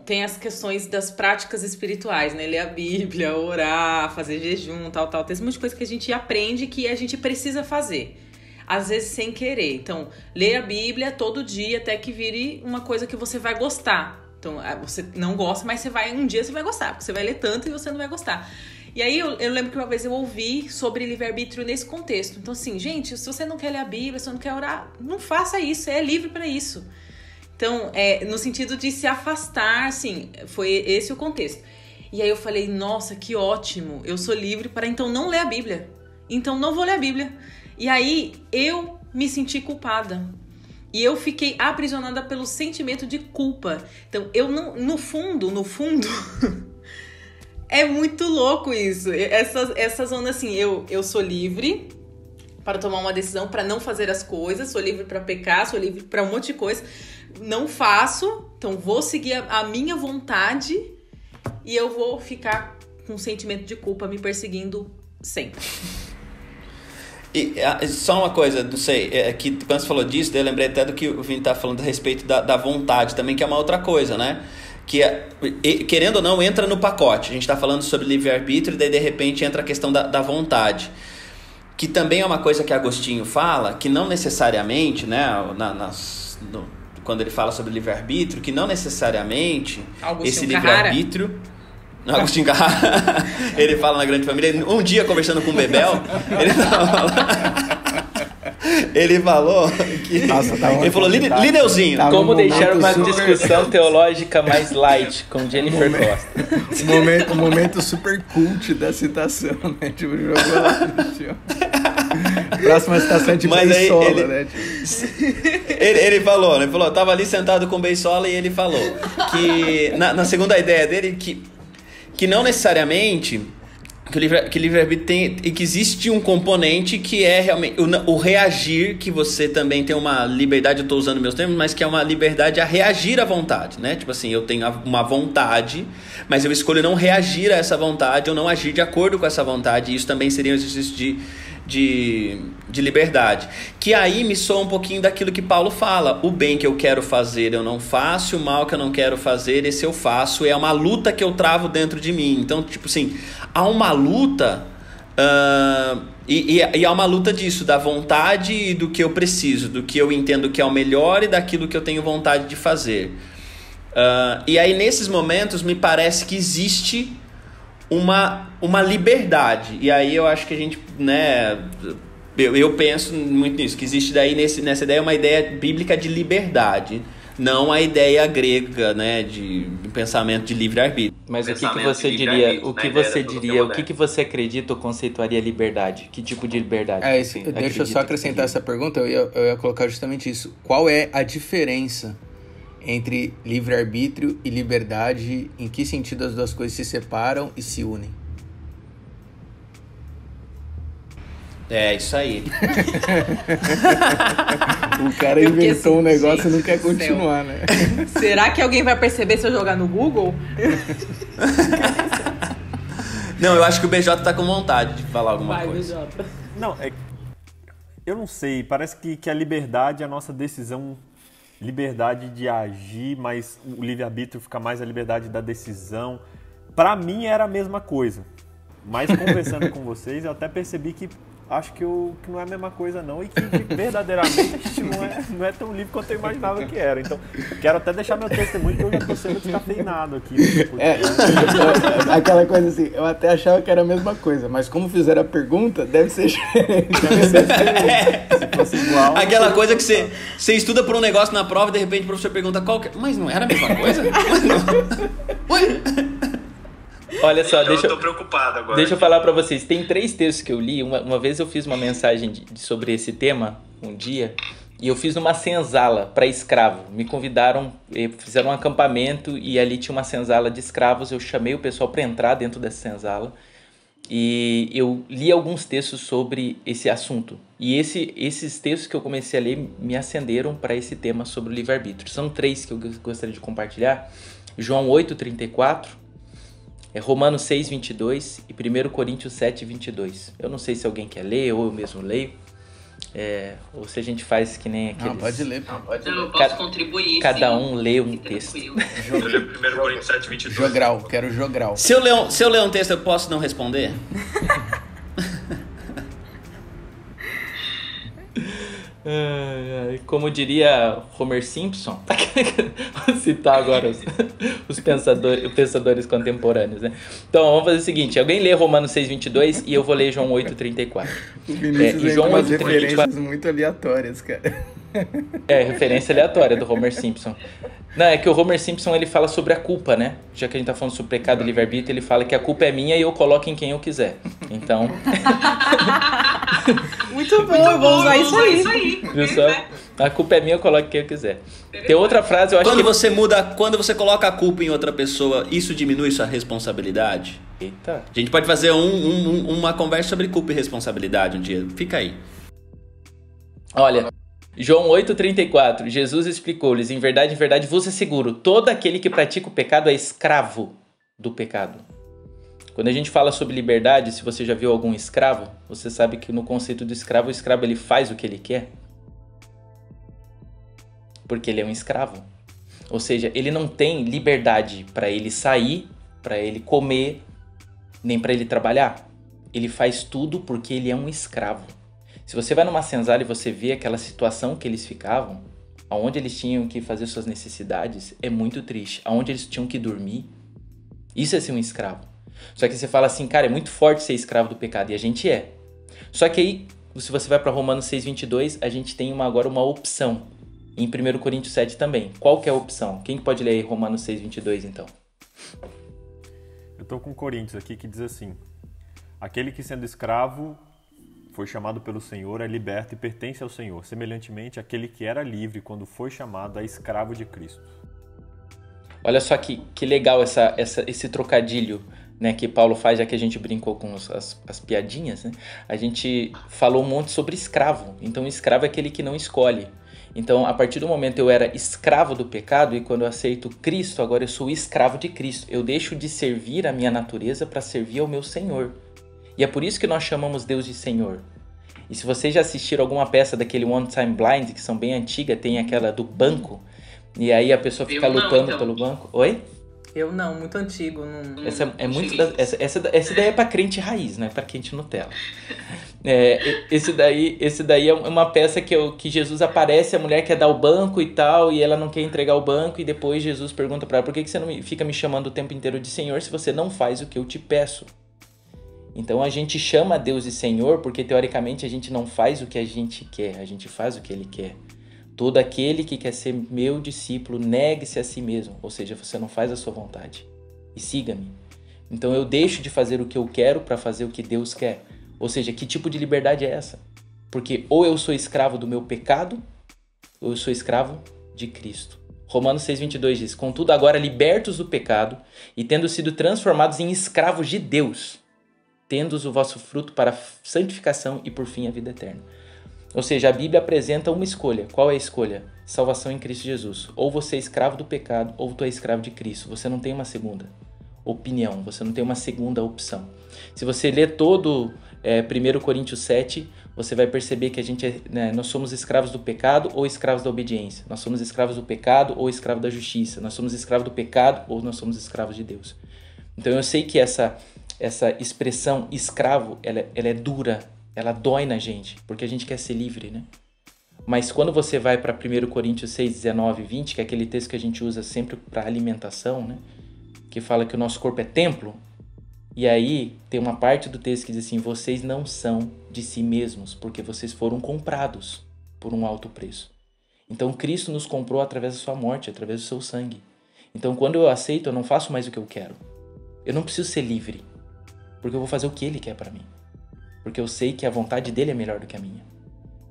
Speaker 4: tem as questões das práticas espirituais, né? Ler a Bíblia, orar, fazer jejum, tal. Tem um monte de coisa que a gente aprende que a gente precisa fazer. Às vezes sem querer. Então, ler a Bíblia todo dia até que vire uma coisa que você vai gostar. Então, você não gosta, mas um dia você vai gostar. Porque você vai ler tanto e você não vai gostar. E aí, eu lembro que uma vez eu ouvi sobre livre-arbítrio nesse contexto. Então, assim, gente, se você não quer ler a Bíblia, se você não quer orar, não faça isso. Você é livre para isso. Então, no sentido de se afastar, assim, foi esse o contexto. E aí eu falei, nossa, que ótimo, eu sou livre para então não ler a Bíblia. Então não vou ler a Bíblia. E aí eu me senti culpada. E eu fiquei aprisionada pelo sentimento de culpa. Então, eu não, no fundo, é muito louco isso. Essa zona, assim, eu sou livre para tomar uma decisão, para não fazer as coisas, sou livre para pecar, sou livre para um monte de coisa. Não faço, então vou seguir a minha vontade e eu vou ficar com um sentimento de culpa me perseguindo sempre.
Speaker 3: E só uma coisa, não sei, que quando você falou disso, eu lembrei até do que o Vini tá falando a respeito da vontade também, que é uma outra coisa, né? Que, querendo ou não, entra no pacote. A gente tá falando sobre livre-arbítrio e daí de repente entra a questão da vontade. Que também é uma coisa que Agostinho fala, que não necessariamente, né, quando ele fala sobre livre-arbítrio, que não necessariamente esse livre-arbítrio... Agostinho Carrara, ele fala na Grande Família, um dia conversando com o Bebel, ele falou que... Nossa, ele falou, Lineuzinho.
Speaker 2: Como deixar uma discussão teológica mais light, com Jennifer Costa.
Speaker 1: O momento super cult da citação, né? Tipo, jogou lá no chão. Próxima citação é tipo Beisola, né?
Speaker 3: Ele falou, tava ali sentado com o Beisola e ele falou que, na segunda ideia dele, que não necessariamente que o livre-arbítrio tem, e que existe um componente que é realmente o reagir, que você também tem uma liberdade, eu estou usando meus termos, mas que é uma liberdade a reagir à vontade, né? Tipo assim, eu tenho uma vontade, mas eu escolho não reagir a essa vontade ou não agir de acordo com essa vontade, e isso também seria um exercício de liberdade. Que aí me soa um pouquinho daquilo que Paulo fala. O bem que eu quero fazer eu não faço, o mal que eu não quero fazer, esse eu faço. É uma luta que eu travo dentro de mim. Então, tipo assim, há uma luta... E há uma luta disso, da vontade e do que eu preciso, do que eu entendo que é o melhor e daquilo que eu tenho vontade de fazer. E aí nesses momentos me parece que existe uma liberdade. E aí eu acho que a gente, né, eu penso muito nisso, que existe daí nessa ideia uma ideia bíblica de liberdade. Não a ideia grega, né, de pensamento de livre-arbítrio.
Speaker 2: Mas o que você diria, o que você acredita ou conceituaria liberdade? Que tipo de liberdade?
Speaker 1: Deixa eu só acrescentar essa pergunta, eu ia colocar justamente isso. Qual é a diferença entre livre-arbítrio e liberdade? Em que sentido as duas coisas se separam e se unem?
Speaker 3: É, isso aí.
Speaker 1: O cara inventou um negócio e não quer continuar, né?
Speaker 4: Será que alguém vai perceber se eu jogar no Google?
Speaker 3: Não, eu acho que o BJ tá com vontade de falar alguma coisa.
Speaker 4: BJ.
Speaker 5: Não, eu não sei, parece que a liberdade é a nossa decisão, liberdade de agir, mas o livre-arbítrio fica mais a liberdade da decisão. Pra mim era a mesma coisa, mas conversando com vocês eu até percebi que acho que não é a mesma coisa não, e que verdadeiramente a gente não é tão livre quanto eu imaginava que era. Então, quero até deixar meu testemunho que eu já estou sendo descafeinado aqui.
Speaker 1: Aquela coisa assim, eu até achava que era a mesma coisa, mas como fizeram a pergunta, deve ser diferente.
Speaker 5: Se fosse igual...
Speaker 3: Aquela coisa que você estuda por um negócio na prova e de repente o professor pergunta qual que é? Mas não era a mesma coisa? Ué?
Speaker 2: Olha só,
Speaker 6: eu tô preocupado agora.
Speaker 2: Deixa eu falar pra vocês. Tem 3 textos que eu li. Uma vez eu fiz uma mensagem sobre esse tema, um dia, e eu fiz numa senzala para escravo. Me convidaram, fizeram um acampamento e ali tinha uma senzala de escravos. Eu chamei o pessoal para entrar dentro dessa senzala e eu li alguns textos sobre esse assunto. E esses textos que eu comecei a ler me acenderam para esse tema sobre o livre-arbítrio. São 3 que eu gostaria de compartilhar. João 8:34. Romanos 6:22 e 1 Coríntios 7:22. Eu não sei se alguém quer ler ou eu mesmo leio. Ou se a gente faz que nem aqueles...
Speaker 1: Não, pode ler.
Speaker 7: Eu posso contribuir.
Speaker 2: Cada um lê um texto.
Speaker 6: Eu leio 1 Coríntios 7:22.
Speaker 1: Jogral, quero jogral.
Speaker 3: Se eu ler um texto, eu posso não responder?
Speaker 2: Como diria Homer Simpson, vou citar agora os pensadores contemporâneos, né? Então vamos fazer o seguinte: alguém lê Romanos 6:22 e eu vou ler João 8:34.
Speaker 1: E João 8:34 referências muito aleatórias, cara.
Speaker 2: Referência aleatória do Homer Simpson. Não, é que o Homer Simpson ele fala sobre a culpa, né? Já que a gente tá falando sobre pecado e livre-arbítrio, ele fala que a culpa é minha e eu coloco em quem eu quiser. Então...
Speaker 4: Muito bom, vou usar isso aí.
Speaker 2: Viu só? A culpa é minha, eu coloco em quem eu quiser. Tem outra frase, eu acho
Speaker 3: Quando você coloca a culpa em outra pessoa, isso diminui sua responsabilidade?
Speaker 2: Eita.
Speaker 3: A gente pode fazer uma conversa sobre culpa e responsabilidade um dia. Fica aí.
Speaker 2: Olha... João 8:34, Jesus explicou-lhes, em verdade vos asseguro, todo aquele que pratica o pecado é escravo do pecado. Quando a gente fala sobre liberdade, se você já viu algum escravo, você sabe que no conceito do escravo, o escravo ele faz o que ele quer. Porque ele é um escravo. Ou seja, ele não tem liberdade para ele sair, para ele comer, nem para ele trabalhar. Ele faz tudo porque ele é um escravo. Se você vai numa senzala e você vê aquela situação que eles ficavam, onde eles tinham que fazer suas necessidades, é muito triste. Onde eles tinham que dormir, isso é ser um escravo. Só que você fala assim, cara, é muito forte ser escravo do pecado, e a gente é. Só que aí, se você vai para Romanos 6:22, a gente tem agora uma opção. Em 1 Coríntios 7 também. Qual que é a opção? Quem pode ler aí Romanos 6:22 então?
Speaker 5: Eu tô com Coríntios aqui que diz assim: aquele que sendo escravo foi chamado pelo Senhor, é liberto e pertence ao Senhor. Semelhantemente, aquele que era livre quando foi chamado é escravo de Cristo.
Speaker 2: Olha só que legal esse trocadilho, né, que Paulo faz, já que a gente brincou com as piadinhas, né? A gente falou um monte sobre escravo. Então, escravo é aquele que não escolhe. Então, a partir do momento eu era escravo do pecado e quando eu aceito Cristo, agora eu sou escravo de Cristo. Eu deixo de servir a minha natureza para servir ao meu Senhor. E é por isso que nós chamamos Deus de Senhor. E se vocês já assistiram alguma peça daquele One Time Blind, que são bem antigas, tem aquela do banco, e aí a pessoa fica lutando pelo banco. Oi?
Speaker 4: Eu não, muito antigo. Não...
Speaker 2: Essa daí é pra crente raiz, não é pra crente Nutella. Esse daí é uma peça que Jesus aparece, a mulher quer dar o banco e tal, e ela não quer entregar o banco, e depois Jesus pergunta pra ela, por que você não fica me chamando o tempo inteiro de Senhor se você não faz o que eu te peço? Então a gente chama Deus de Senhor porque teoricamente a gente não faz o que a gente quer, a gente faz o que Ele quer. Todo aquele que quer ser meu discípulo, negue-se a si mesmo, ou seja, você não faz a sua vontade e siga-me. Então eu deixo de fazer o que eu quero para fazer o que Deus quer. Ou seja, que tipo de liberdade é essa? Porque ou eu sou escravo do meu pecado, ou eu sou escravo de Cristo. Romanos 6,22 diz, contudo agora libertos do pecado e tendo sido transformados em escravos de Deus, tendo o vosso fruto para a santificação e por fim a vida eterna. Ou seja, a Bíblia apresenta uma escolha. Qual é a escolha? Salvação em Cristo Jesus. Ou você é escravo do pecado, ou tu é escravo de Cristo. Você não tem uma segunda opinião, você não tem uma segunda opção. Se você ler todo 1 Coríntios 7, você vai perceber que nós somos escravos do pecado ou escravos da obediência. Nós somos escravos do pecado ou escravos da justiça. Nós somos escravos do pecado ou nós somos escravos de Deus. Então eu sei que essa expressão escravo, ela é dura, ela dói na gente, porque a gente quer ser livre, né? Mas quando você vai para 1 Coríntios 6, 19 e 20, que é aquele texto que a gente usa sempre para alimentação, né? Que fala que o nosso corpo é templo, e aí tem uma parte do texto que diz assim, vocês não são de si mesmos, porque vocês foram comprados por um alto preço. Então Cristo nos comprou através da sua morte, através do seu sangue. Então quando eu aceito, eu não faço mais o que eu quero. Eu não preciso ser livre, porque eu vou fazer o que Ele quer para mim. Porque eu sei que a vontade dele é melhor do que a minha.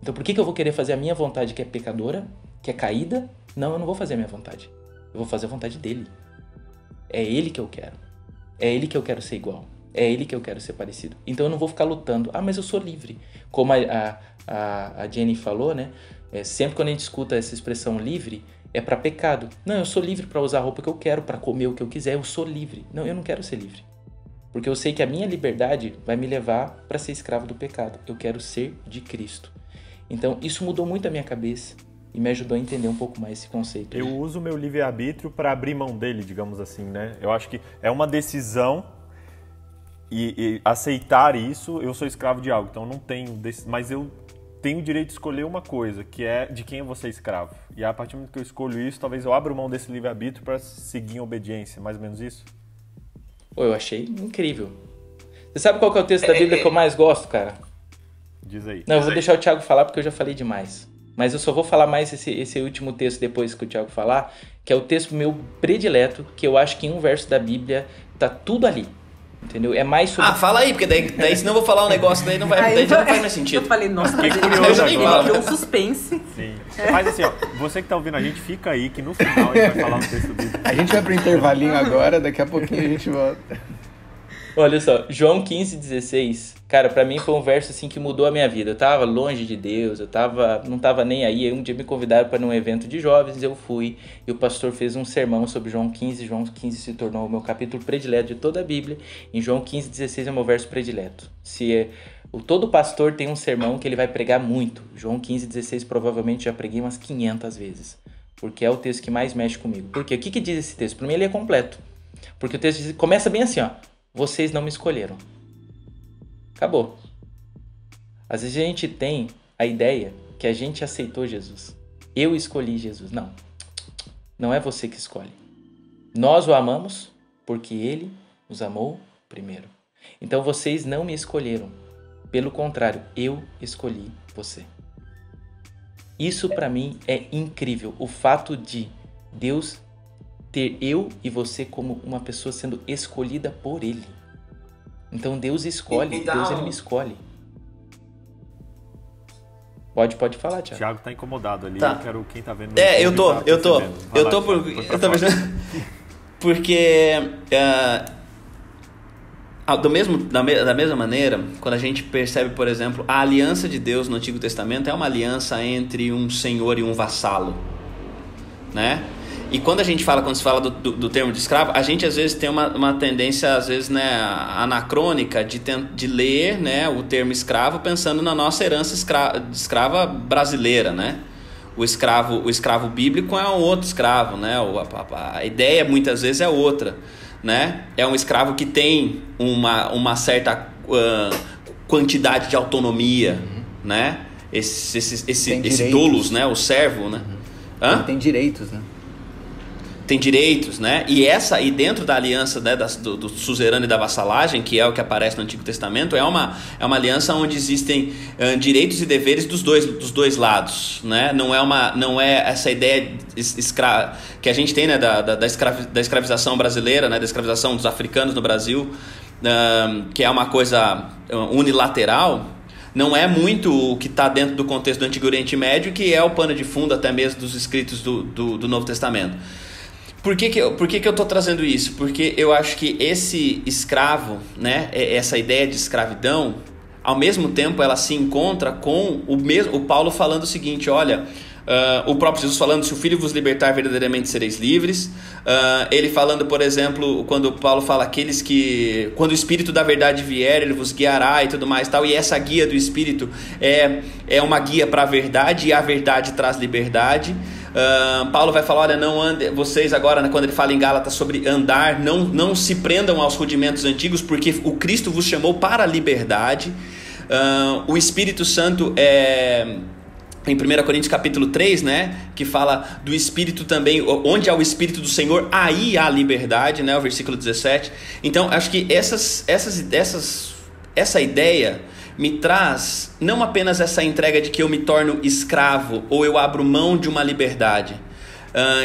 Speaker 2: Então por que eu vou querer fazer a minha vontade que é pecadora, que é caída? Não, eu não vou fazer a minha vontade. Eu vou fazer a vontade dele. É Ele que eu quero. É Ele que eu quero ser igual. É Ele que eu quero ser parecido. Então eu não vou ficar lutando. Ah, mas eu sou livre. Como a Jenny falou, né? Sempre quando a gente escuta essa expressão livre, é para pecado. Não, eu sou livre para usar a roupa que eu quero, para comer o que eu quiser. Eu sou livre. Não, eu não quero ser livre. Porque eu sei que a minha liberdade vai me levar para ser escravo do pecado. Eu quero ser de Cristo. Então, isso mudou muito a minha cabeça e me ajudou a entender um pouco mais esse conceito.
Speaker 5: Eu uso o meu livre-arbítrio para abrir mão dele, digamos assim, né? Eu acho que é uma decisão e aceitar isso, eu sou escravo de algo. Então, não tenho... Mas eu tenho o direito de escolher uma coisa, que é de quem eu vou ser escravo. E a partir do momento que eu escolho isso, talvez eu abra mão desse livre-arbítrio para seguir em obediência. Mais ou menos isso?
Speaker 2: Eu achei incrível. Você sabe qual que é o texto da Bíblia que eu mais gosto, cara?
Speaker 5: Diz aí.
Speaker 2: Não, eu vou deixar o Thiago falar porque eu já falei demais. Mas eu só vou falar mais esse último texto depois que o Thiago falar, que é o texto meu predileto, que eu acho que em um verso da Bíblia tá tudo ali. Entendeu? É mais sobre...
Speaker 3: fala aí, porque daí senão eu vou falar um negócio, daí não vai, já não faz mais sentido.
Speaker 4: Eu falei, nossa,
Speaker 5: que curioso agora.
Speaker 4: Deu um suspense.
Speaker 5: Sim. Mas assim, ó, você que tá ouvindo a gente, fica aí, que no final a gente vai falar um texto bíblico.
Speaker 1: A gente vai pro intervalinho agora, daqui a pouquinho a gente volta.
Speaker 2: Olha só, João 15,16, cara, pra mim foi um verso assim que mudou a minha vida. Eu tava longe de Deus, não tava nem aí. Um dia me convidaram para um evento de jovens, eu fui, e o pastor fez um sermão sobre João 15. João 15 se tornou o meu capítulo predileto de toda a Bíblia. Em João 15,16 é o meu verso predileto. Todo pastor tem um sermão que ele vai pregar muito. João 15,16 provavelmente já preguei umas 500 vezes, porque é o texto que mais mexe comigo. Por quê? O que diz esse texto? Para mim ele é completo, porque o texto começa bem assim, ó. Vocês não me escolheram. Acabou. Às vezes a gente tem a ideia que a gente aceitou Jesus. Eu escolhi Jesus. Não. Não é você que escolhe. Nós o amamos porque Ele nos amou primeiro. Então vocês não me escolheram. Pelo contrário, eu escolhi você. Isso para mim é incrível. O fato de Deus ter eu e você como uma pessoa sendo escolhida por Ele. Então Deus escolhe, Deus Ele me escolhe. Pode falar, Thiago.
Speaker 5: Thiago tá incomodado ali,
Speaker 3: tá.
Speaker 5: Eu quero quem tá vendo.
Speaker 3: Eu tô porque da mesma maneira, quando a gente percebe, por exemplo, a aliança de Deus no Antigo Testamento é uma aliança entre um senhor e um vassalo, né? E quando se fala do termo de escravo, a gente às vezes tem uma tendência, às vezes, né, anacrônica de ler, né, o termo escravo pensando na nossa herança escrava brasileira, né? O escravo bíblico é um outro escravo, né? A ideia muitas vezes é outra, né? É um escravo que tem uma certa quantidade de autonomia, né? Esse doulos, né? O servo, né?
Speaker 1: Ele tem direitos, né?
Speaker 3: Tem direitos, né? E dentro da aliança, né, do suzerano e da vassalagem, que é o que aparece no Antigo Testamento, é uma aliança onde existem direitos e deveres dos dois lados, né? Não é essa ideia que a gente tem, né, da escravização brasileira, né, da escravização dos africanos no Brasil, que é uma coisa unilateral. Não é muito o que está dentro do contexto do Antigo Oriente Médio, que é o pano de fundo até mesmo dos escritos do Novo Testamento. Por que eu estou trazendo isso? Porque eu acho que esse escravo, né, essa ideia de escravidão, ao mesmo tempo ela se encontra com o Paulo falando o seguinte, olha, o próprio Jesus falando, se o Filho vos libertar, verdadeiramente sereis livres. Ele falando, por exemplo, quando Paulo fala quando o Espírito da verdade vier, ele vos guiará e tudo mais, tal. E essa guia do Espírito é uma guia para a verdade, e a verdade traz liberdade. Paulo vai falar, olha, não ande, vocês agora, né, quando ele fala em Gálatas sobre andar, não se prendam aos rudimentos antigos, porque o Cristo vos chamou para a liberdade. O Espírito Santo em 1 Coríntios capítulo 3, né, que fala do Espírito também, onde há o Espírito do Senhor, aí há liberdade, né, o versículo 17. Então, acho que essa ideia me traz não apenas essa entrega de que eu me torno escravo ou eu abro mão de uma liberdade,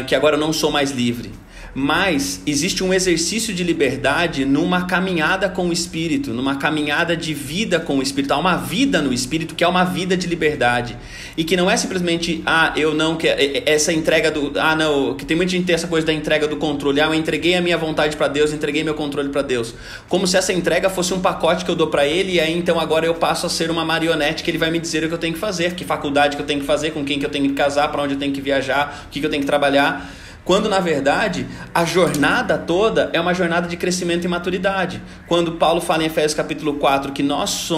Speaker 3: que agora eu não sou mais livre, mas existe um exercício de liberdade numa caminhada com o Espírito, numa caminhada de vida com o Espírito. Há uma vida no Espírito que é uma vida de liberdade, e que não é simplesmente, eu não quero, essa entrega não, que tem muita gente que tem essa coisa da entrega do controle, eu entreguei a minha vontade para Deus, entreguei meu controle para Deus, como se essa entrega fosse um pacote que eu dou para Ele, e aí então agora eu passo a ser uma marionete que Ele vai me dizer o que eu tenho que fazer, que faculdade que eu tenho que fazer, com quem que eu tenho que casar, para onde eu tenho que viajar, o que eu tenho que trabalhar. Quando na verdade a jornada toda é uma jornada de crescimento e maturidade. Quando Paulo fala em Efésios capítulo 4 que nós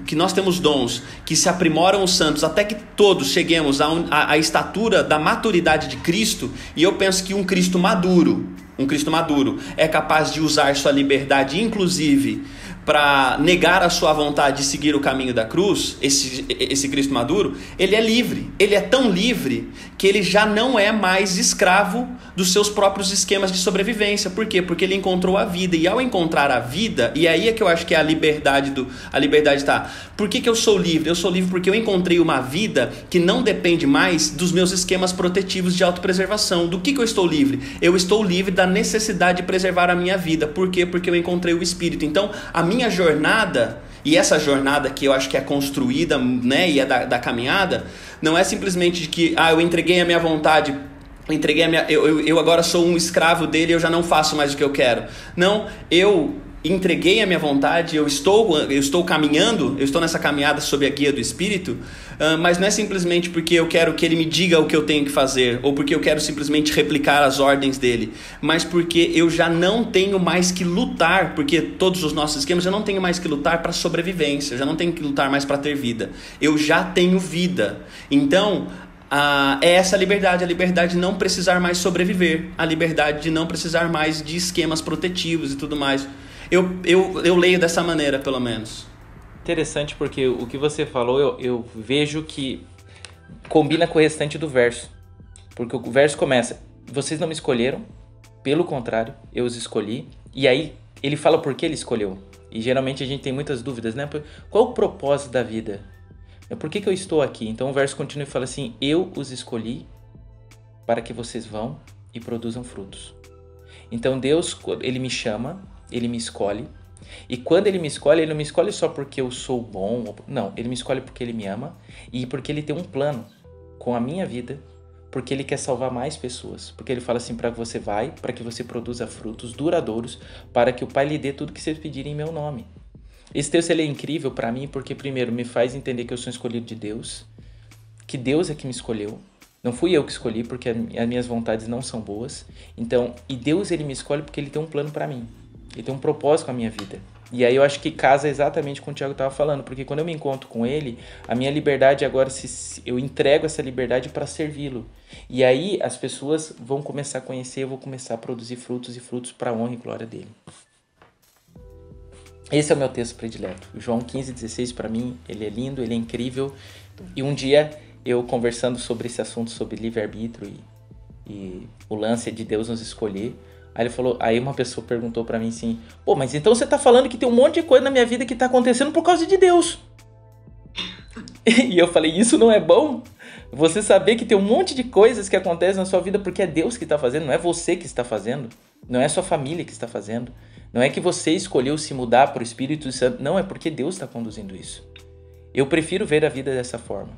Speaker 3: que nós temos dons que se aprimoram os santos até que todos cheguemos à estatura da maturidade de Cristo, e eu penso que um Cristo maduro é capaz de usar sua liberdade, inclusive para negar a sua vontade de seguir o caminho da cruz. Esse Cristo maduro, ele é livre, ele é tão livre que ele já não é mais escravo dos seus próprios esquemas de sobrevivência. Por quê? Porque ele encontrou a vida, e ao encontrar a vida, e aí é que eu acho que a liberdade está. Por que eu sou livre? Eu sou livre porque eu encontrei uma vida que não depende mais dos meus esquemas protetivos de autopreservação. Do que eu estou livre? Eu estou livre da necessidade de preservar a minha vida. Por quê? Porque eu encontrei o Espírito. Então, a minha jornada, e essa jornada que eu acho que é construída, né, e é da caminhada, não é simplesmente de que eu entreguei a minha vontade, eu agora sou um escravo dele, eu já não faço mais o que eu quero. Não, eu entreguei a minha vontade, eu estou caminhando, eu estou nessa caminhada sob a guia do Espírito, mas não é simplesmente porque eu quero que ele me diga o que eu tenho que fazer, ou porque eu quero simplesmente replicar as ordens dele, mas porque eu já não tenho mais que lutar, porque todos os nossos esquemas, eu não tenho mais que lutar para sobrevivência, eu já não tenho que lutar mais para ter vida, eu já tenho vida. Então, é essa a liberdade de não precisar mais sobreviver, a liberdade de não precisar mais de esquemas protetivos e tudo mais. Eu leio dessa maneira, pelo menos.
Speaker 2: Interessante, porque o que você falou, eu vejo que combina com o restante do verso. Porque o verso começa, vocês não me escolheram, pelo contrário, eu os escolhi. E aí, ele fala por que ele escolheu. E geralmente a gente tem muitas dúvidas, né? Qual o propósito da vida? Por que eu estou aqui? Então o verso continua e fala assim, eu os escolhi para que vocês vão e produzam frutos. Então Deus, ele me chama, ele me escolhe, e quando ele não me escolhe só porque eu sou bom, não, ele me escolhe porque ele me ama e porque ele tem um plano com a minha vida, porque ele quer salvar mais pessoas, porque ele fala assim, para que você para que você produza frutos duradouros, para que o Pai lhe dê tudo que vocês pedirem em meu nome. Esse texto ele é incrível para mim porque primeiro me faz entender que eu sou escolhido de Deus, que Deus é que me escolheu, Não fui eu que escolhi, porque as minhas vontades não são boas. Então, e Deus, ele me escolhe porque ele tem um plano para mim. Ele tem um propósito com a minha vida. E aí eu acho que casa exatamente com o Thiago estava falando, porque quando eu me encontro com ele, a minha liberdade agora, eu entrego essa liberdade para servi-lo. E aí as pessoas vão começar a conhecer, eu vou começar a produzir frutos e frutos para a honra e glória dele. Esse é o meu texto predileto. João 15,16 para mim, ele é lindo, ele é incrível. E um dia eu conversando sobre esse assunto, sobre livre-arbítrio e o lance de Deus nos escolher, aí uma pessoa perguntou pra mim assim, pô, mas então você tá falando que tem um monte de coisa na minha vida que tá acontecendo por causa de Deus. E eu falei, isso não é bom? Você saber que tem um monte de coisas que acontecem na sua vida porque é Deus que tá fazendo, não é você que está fazendo, não é sua família que está fazendo, não é que você escolheu se mudar pro Espírito Santo, não, é porque Deus está conduzindo isso. Eu prefiro ver a vida dessa forma.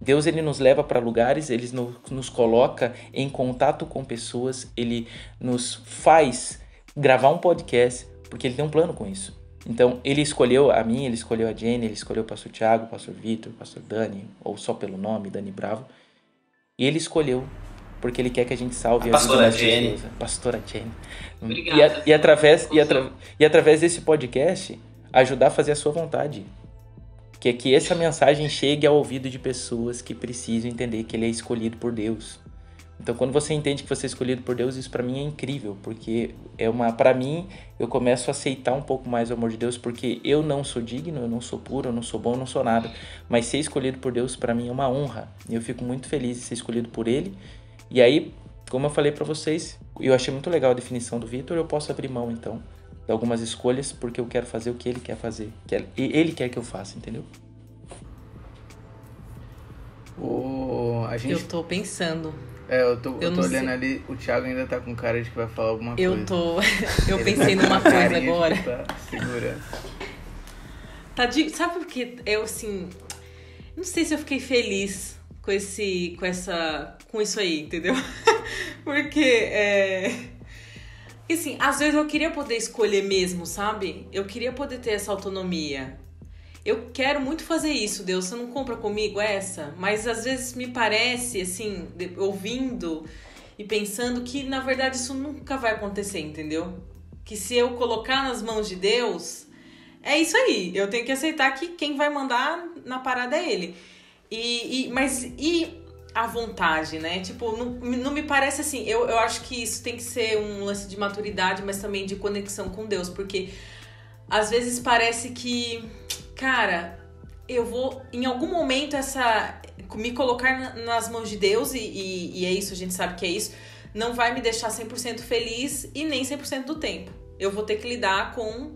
Speaker 2: Deus, ele nos leva para lugares, ele nos coloca em contato com pessoas, ele nos faz gravar um podcast, porque ele tem um plano com isso. Então, ele escolheu a mim, ele escolheu a Jenny, ele escolheu o pastor Thiago, o pastor Vitor, o pastor Dani, ou só pelo nome, Dani Bravo. E ele escolheu, porque ele quer que a gente salve a vida das pessoas. Pastora Jenny.
Speaker 7: Obrigada.
Speaker 2: E através desse podcast, ajudar a fazer a sua vontade. Que essa mensagem chegue ao ouvido de pessoas que precisam entender que ele é escolhido por Deus. Então, quando você entende que você é escolhido por Deus, isso para mim é incrível, porque para mim, eu começo a aceitar um pouco mais o amor de Deus, porque eu não sou digno, eu não sou puro, eu não sou bom, eu não sou nada, mas ser escolhido por Deus para mim é uma honra, e eu fico muito feliz de ser escolhido por Ele. E aí, como eu falei para vocês, eu achei muito legal a definição do Vitor, eu posso abrir mão, então, de algumas escolhas, porque eu quero fazer o que ele quer fazer, ele quer que eu faça, entendeu?
Speaker 4: Eu tô pensando.
Speaker 1: Eu tô olhando ali, o Thiago ainda tá com cara de que vai falar alguma coisa.
Speaker 4: Eu pensei numa coisa agora.
Speaker 1: Tá segurando.
Speaker 4: Sabe por que eu, assim, não sei se eu fiquei feliz com isso aí, entendeu? Porque, assim, às vezes eu queria poder escolher mesmo, sabe? Eu queria poder ter essa autonomia. Eu quero muito fazer isso, Deus, você não compra comigo essa? Mas às vezes me parece, assim, ouvindo e pensando que, na verdade, isso nunca vai acontecer, entendeu? Que se eu colocar nas mãos de Deus, é isso aí. Eu tenho que aceitar que quem vai mandar na parada é Ele. Mas a vontade, né? Tipo, não me parece assim. Eu acho que isso tem que ser um lance de maturidade, mas também de conexão com Deus. Porque às vezes parece que... Cara, eu vou, em algum momento, me colocar nas mãos de Deus, e é isso, a gente sabe que é isso, não vai me deixar 100% feliz e nem 100% do tempo. Eu vou ter que lidar com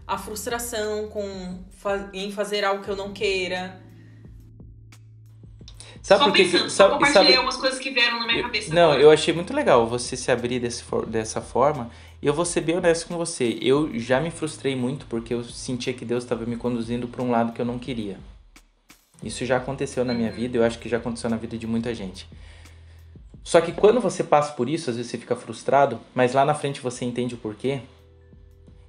Speaker 4: a frustração, em fazer algo que eu não queira.
Speaker 2: Sabe
Speaker 7: compartilhei algumas coisas que vieram na minha cabeça.
Speaker 2: Não, eu achei muito legal você se abrir dessa forma. E eu vou ser bem honesto com você. Eu já me frustrei muito porque eu sentia que Deus estava me conduzindo para um lado que eu não queria. Isso já aconteceu na minha vida, eu acho que já aconteceu na vida de muita gente. Só que quando você passa por isso, às vezes você fica frustrado, mas lá na frente você entende o porquê.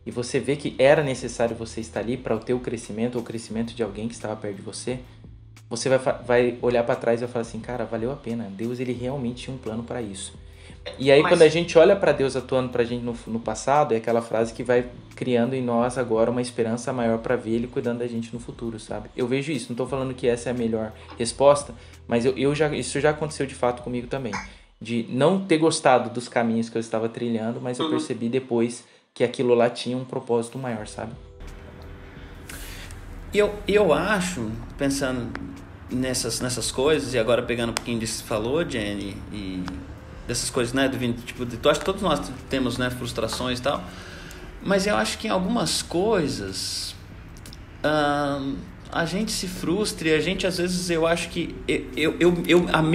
Speaker 2: E você vê que era necessário você estar ali para o teu crescimento ou o crescimento de alguém que estava perto de você. Você vai olhar para trás e vai falar assim, cara, valeu a pena. Deus, ele realmente tinha um plano para isso. E aí, quando a gente olha para Deus atuando pra gente no passado, é aquela frase que vai criando em nós agora uma esperança maior para ver Ele cuidando da gente no futuro, sabe? Eu vejo isso, não tô falando que essa é a melhor resposta, mas isso já aconteceu de fato comigo também. De não ter gostado dos caminhos que eu estava trilhando, mas eu percebi depois que aquilo lá tinha um propósito maior, sabe?
Speaker 3: Eu acho, pensando nessas coisas, e agora pegando um pouquinho disso que você falou, Jenny, e dessas coisas, né, eu acho que todos nós temos, né, frustrações e tal, mas eu acho que em algumas coisas a gente se frustra, e a gente, às vezes, eu acho que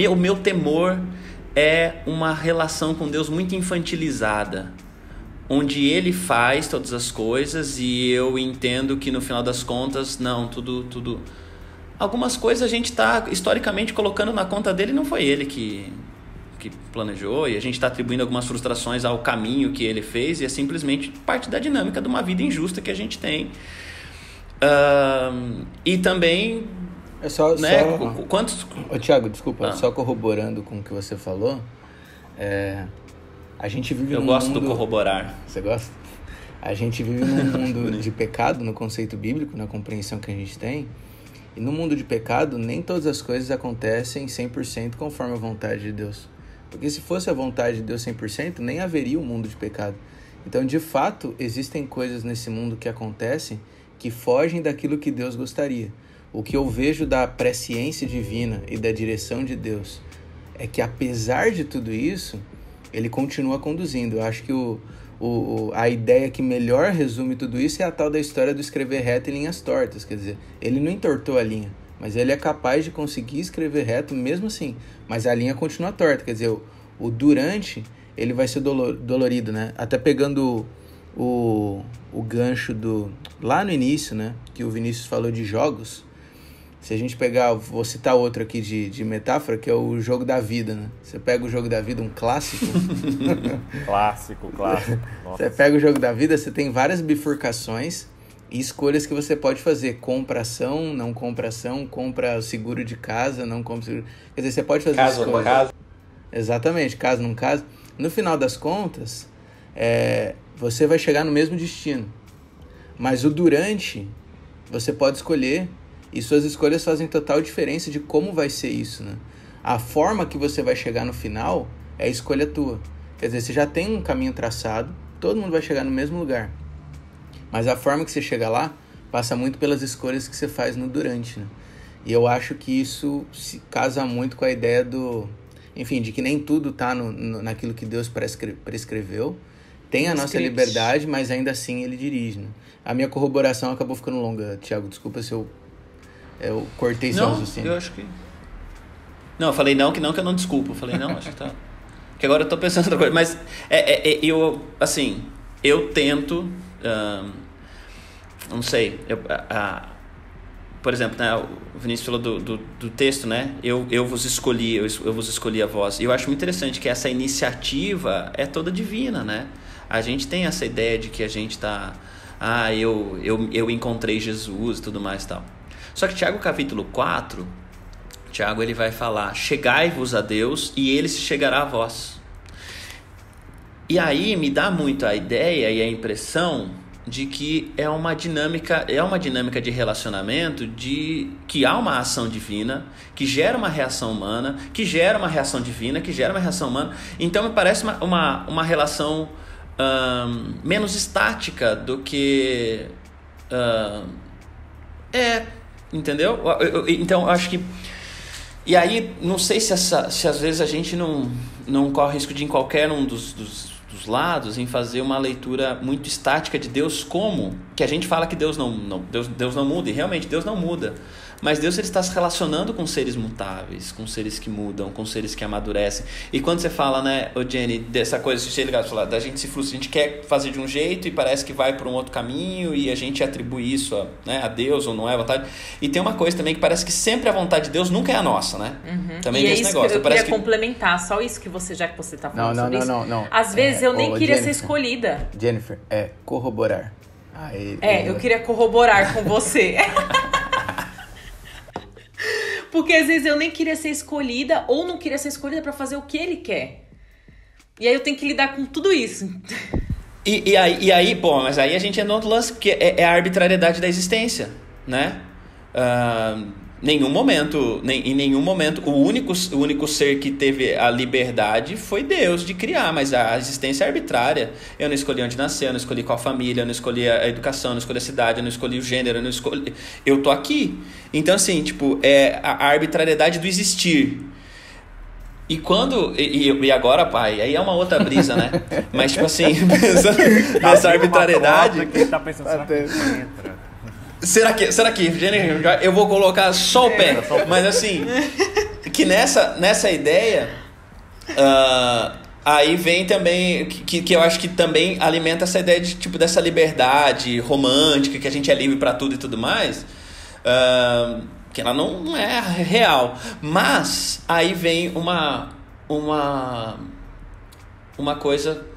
Speaker 3: o meu temor é uma relação com Deus muito infantilizada, onde Ele faz todas as coisas e eu entendo que no final das contas, não, tudo... Algumas coisas a gente está historicamente colocando na conta dele, não foi Ele que planejou, e a gente está atribuindo algumas frustrações ao caminho que Ele fez, e é simplesmente parte da dinâmica de uma vida injusta que a gente tem. E também
Speaker 1: É só...
Speaker 3: Quantos...
Speaker 1: Ô, Thiago, desculpa, só corroborando com o que você falou, a gente vive num mundo...
Speaker 3: Eu gosto do corroborar.
Speaker 1: Você gosta? A gente vive num mundo de pecado, no conceito bíblico, na compreensão que a gente tem. E no mundo de pecado, nem todas as coisas acontecem 100% conforme a vontade de Deus. Porque se fosse a vontade de Deus 100%, nem haveria um mundo de pecado. Então, de fato, existem coisas nesse mundo que acontecem que fogem daquilo que Deus gostaria. O que eu vejo da presciência divina e da direção de Deus é que, apesar de tudo isso, ele continua conduzindo. Eu acho que a ideia que melhor resume tudo isso é a tal da história do escrever reto em linhas tortas. Quer dizer, ele não entortou a linha, mas ele é capaz de conseguir escrever reto mesmo assim. Mas a linha continua torta. Quer dizer, o durante, ele vai ser dolorido, né? Até pegando o gancho lá no início, né? Que o Vinícius falou de jogos. Se a gente pegar, vou citar outro aqui de metáfora, que é o jogo da vida, né? Você pega o jogo da vida, um clássico.
Speaker 5: Clássico. Nossa.
Speaker 1: Você pega o jogo da vida, você tem várias bifurcações e escolhas que você pode fazer. Compra ação, não compra ação, compra o seguro de casa, não compra seguro... Quer dizer, você pode fazer
Speaker 2: caso
Speaker 1: escolhas.
Speaker 2: Caso.
Speaker 1: Exatamente, caso não caso. No final das contas, você vai chegar no mesmo destino. Mas o durante, você pode escolher... E suas escolhas fazem total diferença de como vai ser isso, né? A forma que você vai chegar no final é a escolha tua. Quer dizer, você já tem um caminho traçado, todo mundo vai chegar no mesmo lugar. Mas a forma que você chega lá passa muito pelas escolhas que você faz no durante, né? E eu acho que isso se casa muito com a ideia de que nem tudo tá naquilo que Deus prescreveu. Tem a nossa liberdade, mas ainda assim ele dirige, né? A minha corroboração acabou ficando longa, Thiago. Desculpa se eu cortei seu raciocínio.
Speaker 3: Eu acho que... Não, eu falei não, que eu não desculpo. Eu falei não, acho que tá... Que agora eu tô pensando outra coisa. Mas, eu tento... não sei. Por exemplo, né, o Vinícius falou do texto, né? Eu vos escolhi a vós. E eu acho muito interessante que essa iniciativa é toda divina, né? A gente tem essa ideia de que a gente tá... eu encontrei Jesus e tudo mais e tal. Só que Tiago capítulo 4, Tiago ele vai falar: chegai-vos a Deus e ele se chegará a vós. E aí me dá muito a ideia e a impressão de que é uma dinâmica de relacionamento de que há uma ação divina, que gera uma reação humana, que gera uma reação divina, que gera uma reação humana. Então me parece uma relação menos estática do que... entendeu? Então eu acho que... E aí, não sei se às vezes a gente não corre risco de, em qualquer um dos lados, em fazer uma leitura muito estática de Deus, como que a gente fala que Deus não muda, e realmente Deus não muda, mas Deus ele está se relacionando com seres mutáveis, com seres que mudam, com seres que amadurecem. E quando você fala, né, Jenny, dessa coisa, se ligado, falar, da gente se frustra, a gente quer fazer de um jeito e parece que vai para um outro caminho e a gente atribui isso a Deus, ou não é a vontade. E tem uma coisa também que parece que sempre a vontade de Deus nunca é a nossa, né?
Speaker 4: Uhum.
Speaker 3: Também
Speaker 4: e
Speaker 3: tem esse negócio.
Speaker 4: Eu queria complementar, só isso que você tá falando sobre isso.
Speaker 1: Não.
Speaker 4: Às vezes eu nem queria ser escolhida.
Speaker 1: Jennifer, corroborar.
Speaker 4: Eu queria corroborar com você. Porque às vezes eu nem queria ser escolhida ou não queria ser escolhida pra fazer o que ele quer. E aí eu tenho que lidar com tudo isso.
Speaker 3: E aí, pô, mas aí a gente entra no outro lance, que é a arbitrariedade da existência, né? Em nenhum momento, o único ser que teve a liberdade foi Deus de criar, mas a existência é arbitrária. Eu não escolhi onde nascer, eu não escolhi qual família, eu não escolhi a educação, eu não escolhi a cidade, eu não escolhi o gênero, eu tô aqui. Então, assim, tipo, é a arbitrariedade do existir. E quando... E agora, pai, aí é uma outra brisa, né? Mas, tipo assim, pensando nessa arbitrariedade...
Speaker 5: Que tá pensando, será que entra?
Speaker 3: Será que, eu vou colocar só o pé, mas assim, que nessa ideia, aí vem também, que eu acho que também alimenta essa ideia de, tipo, dessa liberdade romântica, que a gente é livre para tudo e tudo mais, que ela não é real, mas aí vem uma coisa...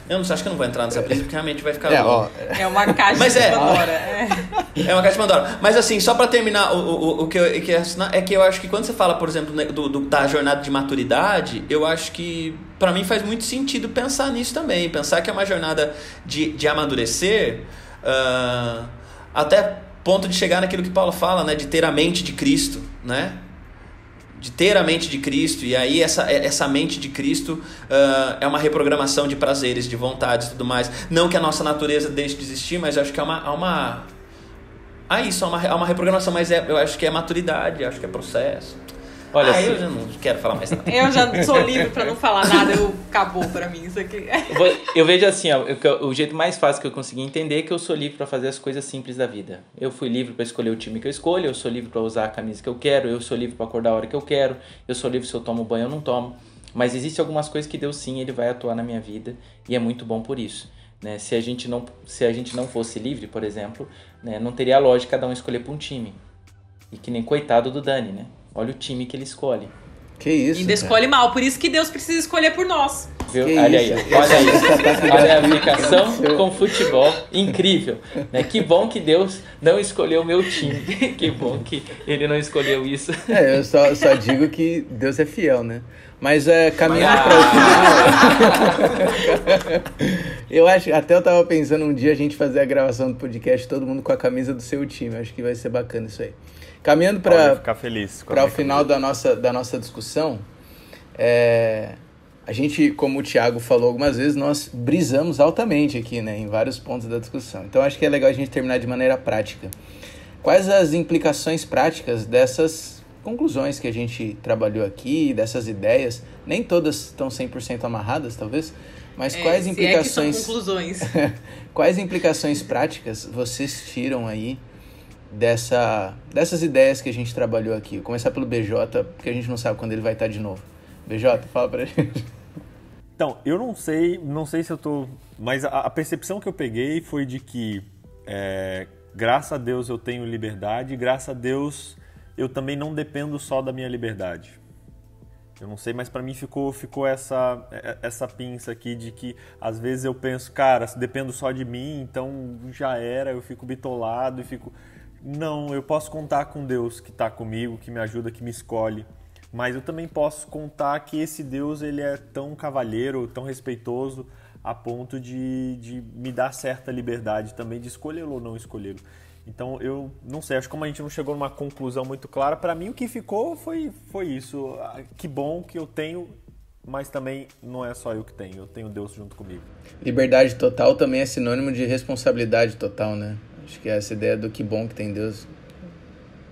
Speaker 3: eu não sei, acho que eu não vou entrar nessa brisa, porque realmente vai ficar...
Speaker 4: É uma caixa de Pandora.
Speaker 3: É uma caixa de Pandora. Mas assim, só pra terminar, o que eu quero assinar é que eu acho que quando você fala, por exemplo, né, da jornada de maturidade, eu acho que pra mim faz muito sentido pensar nisso também. Pensar que é uma jornada de amadurecer, até ponto de chegar naquilo que Paulo fala, né? De ter a mente de Cristo, né? De ter a mente de Cristo, e aí essa mente de Cristo é uma reprogramação de prazeres, de vontades e tudo mais. Não que a nossa natureza deixe de existir, mas eu acho que é uma reprogramação, mas eu acho que é maturidade, acho que é processo. Olha, eu já não quero falar mais nada.
Speaker 4: Eu já sou livre pra não falar nada, acabou pra mim isso aqui.
Speaker 2: Eu vejo assim, ó, o jeito mais fácil que eu consegui entender é que eu sou livre pra fazer as coisas simples da vida. Eu fui livre pra escolher o time que eu escolho, eu sou livre pra usar a camisa que eu quero, eu sou livre pra acordar a hora que eu quero, eu sou livre se eu tomo banho ou não tomo. Mas existem algumas coisas que Deus sim, Ele vai atuar na minha vida e é muito bom por isso. Né? Se a gente não fosse livre, por exemplo, né, não teria lógica cada um escolher pra um time. E que nem coitado do Dani, né? Olha o time que ele escolhe.
Speaker 1: Que isso,
Speaker 4: ainda escolhe mal, por isso que Deus precisa escolher por nós.
Speaker 2: Viu? Olha aí, olha a aplicação com futebol, incrível. Né? Que bom que Deus não escolheu o meu time. Que bom que Ele não escolheu isso.
Speaker 1: Eu só digo que Deus é fiel, né? Mas caminhando para o final, eu tava pensando um dia a gente fazer a gravação do podcast, todo mundo com a camisa do seu time. Acho que vai ser bacana isso aí. Caminhando para o final da nossa discussão, a gente, como o Thiago falou algumas vezes, nós brisamos altamente aqui, né, em vários pontos da discussão. Então acho que é legal a gente terminar de maneira prática. Quais as implicações práticas dessas conclusões que a gente trabalhou aqui, dessas ideias? Nem todas estão 100% amarradas, talvez, mas quais implicações...
Speaker 4: É que são conclusões.
Speaker 1: Quais implicações práticas vocês tiram aí dessas ideias que a gente trabalhou aqui? Vou começar pelo BJ, porque a gente não sabe quando ele vai estar de novo. BJ, fala pra gente.
Speaker 5: Então, eu não sei se eu tô... Mas a percepção que eu peguei foi de que, graças a Deus eu tenho liberdade, e graças a Deus eu também não dependo só da minha liberdade. Eu não sei, mas pra mim ficou essa pinça aqui de que às vezes eu penso, cara, se dependo só de mim, então já era, eu fico bitolado e fico... Não, eu posso contar com Deus que está comigo, que me ajuda, que me escolhe. Mas eu também posso contar que esse Deus ele é tão cavalheiro, tão respeitoso, a ponto de me dar certa liberdade também de escolhê-lo ou não escolhê-lo. Então eu não sei, acho que como a gente não chegou numa conclusão muito clara, para mim o que ficou foi isso. Que bom que eu tenho, mas também não é só eu que tenho Deus junto comigo.
Speaker 1: Liberdade total também é sinônimo de responsabilidade total, né? Acho que essa ideia do que bom que tem Deus,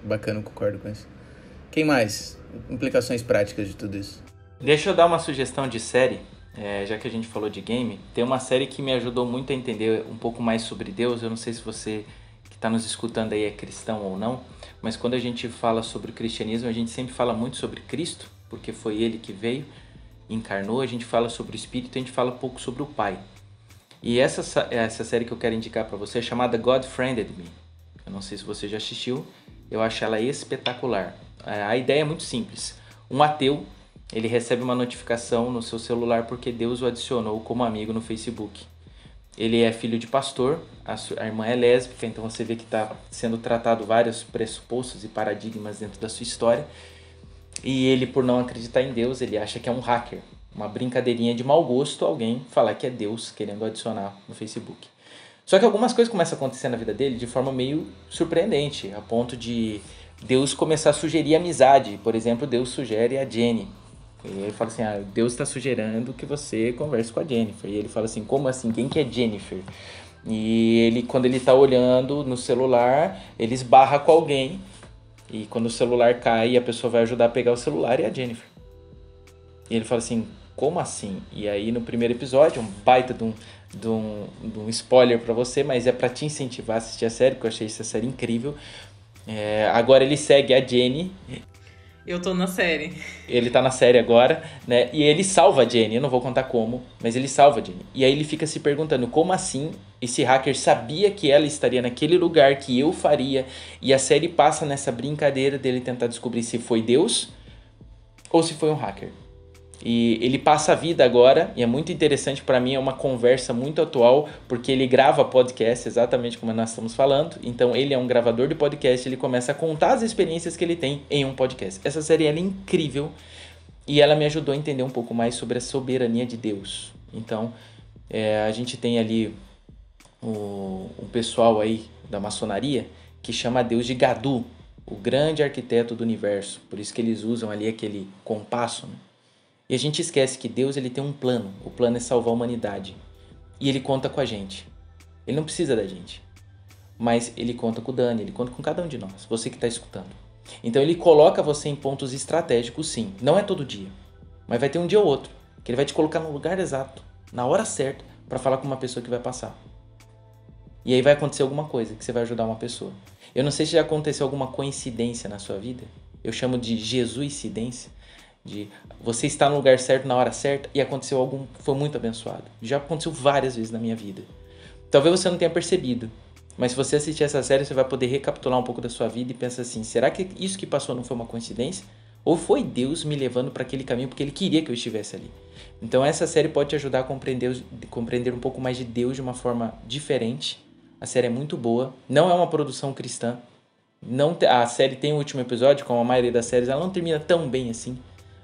Speaker 1: bacana, concordo com isso. Quem mais? Implicações práticas de tudo isso.
Speaker 2: Deixa eu dar uma sugestão de série, já que a gente falou de game. Tem uma série que me ajudou muito a entender um pouco mais sobre Deus. Eu não sei se você que está nos escutando aí é cristão ou não, mas quando a gente fala sobre o cristianismo, a gente sempre fala muito sobre Cristo, porque foi Ele que veio, encarnou. A gente fala sobre o Espírito, a gente fala pouco sobre o Pai. E essa série que eu quero indicar para você é chamada God Friended Me. Eu não sei se você já assistiu, eu acho ela espetacular. A ideia é muito simples. Um ateu, ele recebe uma notificação no seu celular porque Deus o adicionou como amigo no Facebook. Ele é filho de pastor, a irmã é lésbica, então você vê que está sendo tratado vários pressupostos e paradigmas dentro da sua história. E ele, por não acreditar em Deus, ele acha que é um hacker. Uma brincadeirinha de mau gosto alguém falar que é Deus querendo adicionar no Facebook. Só que algumas coisas começam a acontecer na vida dele de forma meio surpreendente, a ponto de Deus começar a sugerir amizade. Por exemplo, Deus sugere a Jenny. E ele fala assim, Deus está sugerindo que você converse com a Jennifer. E ele fala assim, como assim? Quem que é Jennifer? E ele, quando ele está olhando no celular, ele esbarra com alguém. E quando o celular cai, a pessoa vai ajudar a pegar o celular e a Jennifer. E ele fala assim, como assim? E aí no primeiro episódio, um baita de um spoiler pra você, mas é pra te incentivar a assistir a série, porque eu achei essa série incrível. Agora ele segue a Jenny.
Speaker 4: Eu tô na série.
Speaker 2: Ele tá na série agora, né? E ele salva a Jenny, eu não vou contar como, mas ele salva a Jenny. E aí ele fica se perguntando, como assim esse hacker sabia que ela estaria naquele lugar que eu faria? E a série passa nessa brincadeira dele tentar descobrir se foi Deus ou se foi um hacker. E ele passa a vida agora, e é muito interessante para mim, é uma conversa muito atual, porque ele grava podcast exatamente como nós estamos falando. Então ele é um gravador de podcast, ele começa a contar as experiências que ele tem em um podcast. Essa série ela é incrível e ela me ajudou a entender um pouco mais sobre a soberania de Deus. Então a gente tem ali um pessoal aí da maçonaria que chama Deus de Gadu, o grande arquiteto do universo. Por isso que eles usam ali aquele compasso, né? E a gente esquece que Deus ele tem um plano. O plano é salvar a humanidade. E ele conta com a gente. Ele não precisa da gente. Mas ele conta com o Dani, ele conta com cada um de nós. Você que está escutando. Então ele coloca você em pontos estratégicos, sim. Não é todo dia. Mas vai ter um dia ou outro. Que ele vai te colocar no lugar exato. Na hora certa. Para falar com uma pessoa que vai passar. E aí vai acontecer alguma coisa. Que você vai ajudar uma pessoa. Eu não sei se já aconteceu alguma coincidência na sua vida. Eu chamo de Jesuicidência. De você estar no lugar certo na hora certa e aconteceu algo que foi muito abençoado. Já aconteceu várias vezes na minha vida. Talvez você não tenha percebido, mas se você assistir essa série você vai poder recapitular um pouco da sua vida e pensar assim, será que isso que passou não foi uma coincidência? Ou foi Deus me levando para aquele caminho porque Ele queria que eu estivesse ali? Então essa série pode te ajudar a compreender um pouco mais de Deus de uma forma diferente. A série é muito boa, não é uma produção cristã. A série tem o último episódio, como a maioria das séries, ela não termina tão bem assim.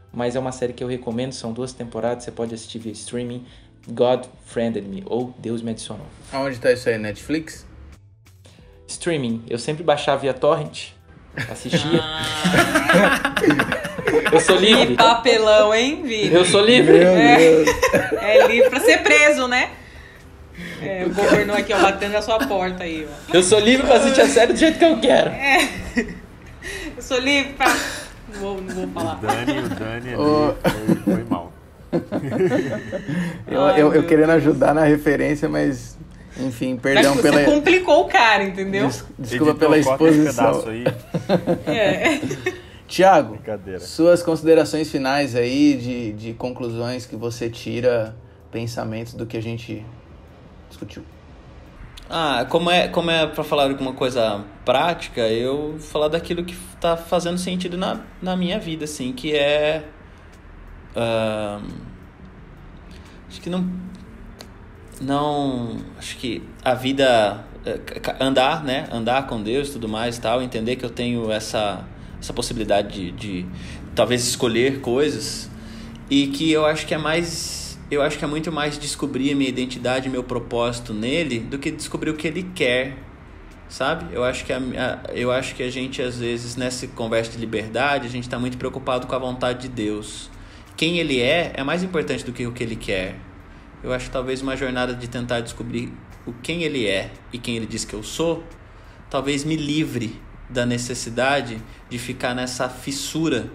Speaker 2: Mas é uma série que eu recomendo, são 2 temporadas, você pode assistir via streaming. God Friended Me, ou Deus Me Adicionou.
Speaker 1: Aonde tá isso aí, Netflix?
Speaker 2: Streaming, eu sempre baixava via torrent, assistia. Eu sou livre.
Speaker 4: Que papelão, hein, Vini?
Speaker 2: Eu sou livre.
Speaker 4: É livre pra ser preso, né? O governo aqui, ó, batendo na sua porta aí, ó.
Speaker 2: Eu sou livre pra assistir a série do jeito que eu quero.
Speaker 4: Eu sou livre pra... Não vou falar.
Speaker 5: O Dani foi mal.
Speaker 1: Eu querendo ajudar na referência, mas enfim, perdão
Speaker 4: você
Speaker 1: pela...
Speaker 4: Você complicou o cara, entendeu?
Speaker 1: Desculpa pela exposição.
Speaker 5: Aí.
Speaker 1: Tiago, suas considerações finais aí de conclusões que você tira, pensamentos do que a gente discutiu.
Speaker 3: Como é para falar alguma coisa prática, eu vou falar daquilo que tá fazendo sentido na minha vida, assim, que é... acho que acho que a vida... andar com Deus e tudo mais e tal, entender que eu tenho essa possibilidade de talvez escolher coisas, e que eu acho que é muito mais descobrir a minha identidade, meu propósito nele, do que descobrir o que ele quer, sabe? Eu acho que a gente, às vezes, nessa conversa de liberdade, a gente está muito preocupado com a vontade de Deus. Quem ele é mais importante do que o que ele quer. Eu acho que talvez uma jornada de tentar descobrir quem ele é e quem ele diz que eu sou, talvez me livre da necessidade de ficar nessa fissura,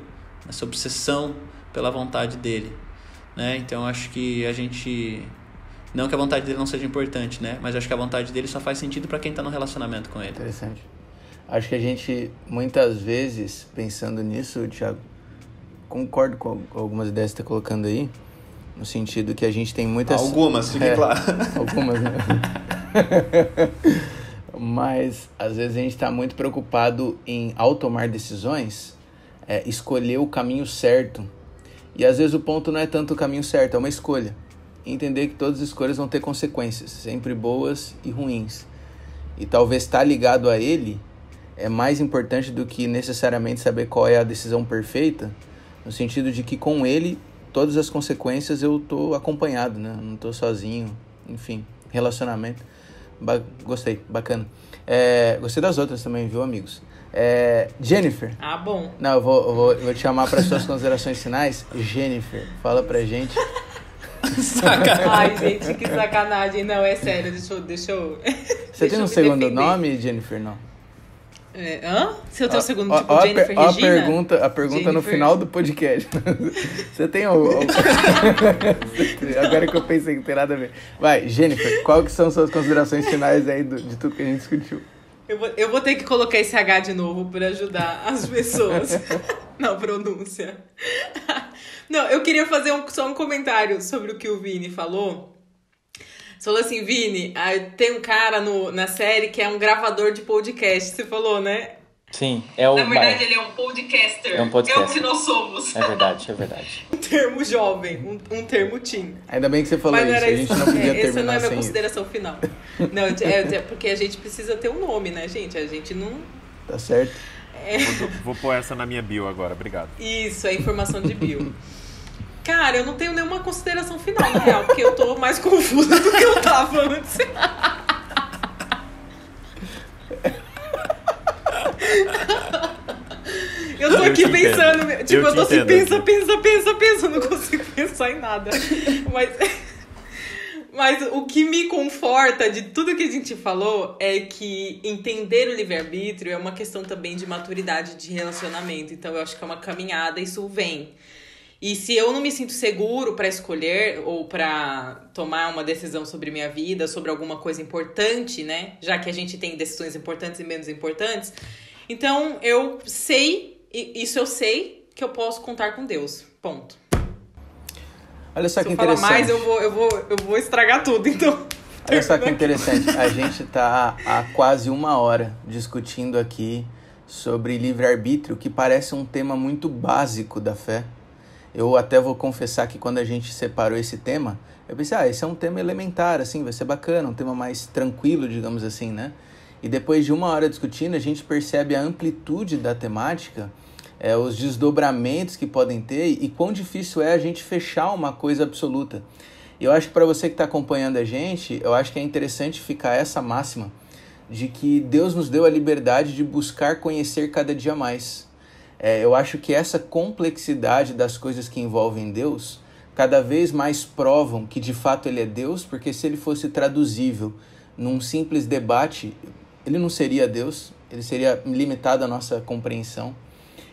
Speaker 3: nessa obsessão pela vontade dele. Né? Então acho que a gente... Não que a vontade dele não seja importante, né? Mas acho que a vontade dele só faz sentido para quem está no relacionamento com ele.
Speaker 1: Interessante. Acho que a gente, muitas vezes, pensando nisso, Thiago, concordo com algumas ideias que você está colocando aí, no sentido que a gente tem muitas...
Speaker 3: Algumas, fique claro.
Speaker 1: Algumas, né? Mas, às vezes, a gente está muito preocupado em, ao tomar decisões, escolher o caminho certo. E às vezes o ponto não é tanto o caminho certo, é uma escolha. Entender que todas as escolhas vão ter consequências, sempre boas e ruins. E talvez estar ligado a ele é mais importante do que necessariamente saber qual é a decisão perfeita, no sentido de que com ele, todas as consequências eu estou acompanhado, né? Não estou sozinho, enfim, relacionamento. Gostei, bacana. Gostei das outras também, viu, amigos? Jennifer.
Speaker 4: Bom.
Speaker 1: Não, eu vou te chamar para suas considerações finais. Jennifer, fala pra gente.
Speaker 4: Ai, gente, que sacanagem. Não, é sério, deixa eu...
Speaker 1: Você tem um segundo nome, Jennifer? Não.
Speaker 4: Se eu tenho um segundo, tipo, Jennifer Regina?
Speaker 1: A pergunta Jennifer... no final do podcast. Você tem Agora que eu pensei que não tem nada a ver. Vai, Jennifer, qual que são suas considerações finais aí de tudo que a gente discutiu?
Speaker 4: Eu vou ter que colocar esse H de novo para ajudar as pessoas na pronúncia. Não, eu queria fazer só um comentário sobre o que o Vini falou. Você falou assim, Vini, tem um cara na série que é um gravador de podcast. Você falou, né?
Speaker 2: Sim,
Speaker 7: Na verdade, ele é um podcaster.
Speaker 2: É um podcaster.
Speaker 7: É o que nós somos.
Speaker 2: É verdade.
Speaker 4: Um termo jovem, um termo teen.
Speaker 1: Ainda bem que você falou isso, a gente não podia terminar
Speaker 4: essa não é a minha
Speaker 1: sem
Speaker 4: consideração final. Não, é porque a gente precisa ter um nome, né, gente? A gente não...
Speaker 1: Tá certo.
Speaker 5: Vou pôr essa na minha bio agora, obrigado.
Speaker 4: Isso, é informação de bio. Cara, eu não tenho nenhuma consideração final, na real, porque eu tô mais confusa do que eu tava antes. Eu tô aqui pensando, tipo, eu tô assim, pensa, não consigo pensar em nada. Mas o que me conforta de tudo que a gente falou é que entender o livre-arbítrio é uma questão também de maturidade de relacionamento. Então, eu acho que é uma caminhada, isso vem. E se eu não me sinto seguro para escolher ou para tomar uma decisão sobre minha vida, sobre alguma coisa importante, né? Já que a gente tem decisões importantes e menos importantes. Então, eu sei que eu posso contar com Deus. Ponto.
Speaker 1: Olha só
Speaker 4: se
Speaker 1: que
Speaker 4: eu falar
Speaker 1: interessante.
Speaker 4: mais, eu vou estragar tudo, então...
Speaker 1: Olha só que interessante. A gente tá há quase 1 hora discutindo aqui sobre livre-arbítrio, que parece um tema muito básico da fé. Eu até vou confessar que quando a gente separou esse tema, eu pensei, esse é um tema elementar, assim, vai ser bacana, um tema mais tranquilo, digamos assim, né? E depois de 1 hora discutindo, a gente percebe a amplitude da temática, os desdobramentos que podem ter e quão difícil é a gente fechar uma coisa absoluta. E eu acho que para você que está acompanhando a gente, eu acho que é interessante ficar essa máxima de que Deus nos deu a liberdade de buscar conhecer cada dia mais. Eu acho que essa complexidade das coisas que envolvem Deus cada vez mais provam que de fato Ele é Deus, porque se Ele fosse traduzível num simples debate, Ele não seria Deus, Ele seria limitado à nossa compreensão.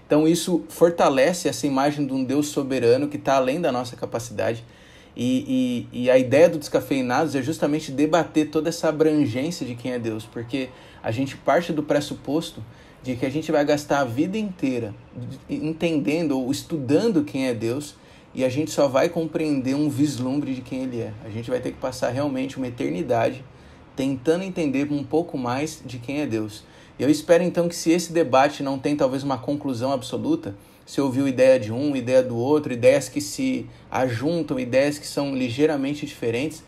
Speaker 1: Então isso fortalece essa imagem de um Deus soberano que está além da nossa capacidade. E a ideia do Descafeinados é justamente debater toda essa abrangência de quem é Deus, porque a gente parte do pressuposto de que a gente vai gastar a vida inteira entendendo ou estudando quem é Deus e a gente só vai compreender um vislumbre de quem Ele é. A gente vai ter que passar realmente uma eternidade tentando entender um pouco mais de quem é Deus. Eu espero então que se esse debate não tem talvez uma conclusão absoluta, se ouviu ideia de um, ideia do outro, ideias que se ajuntam, ideias que são ligeiramente diferentes,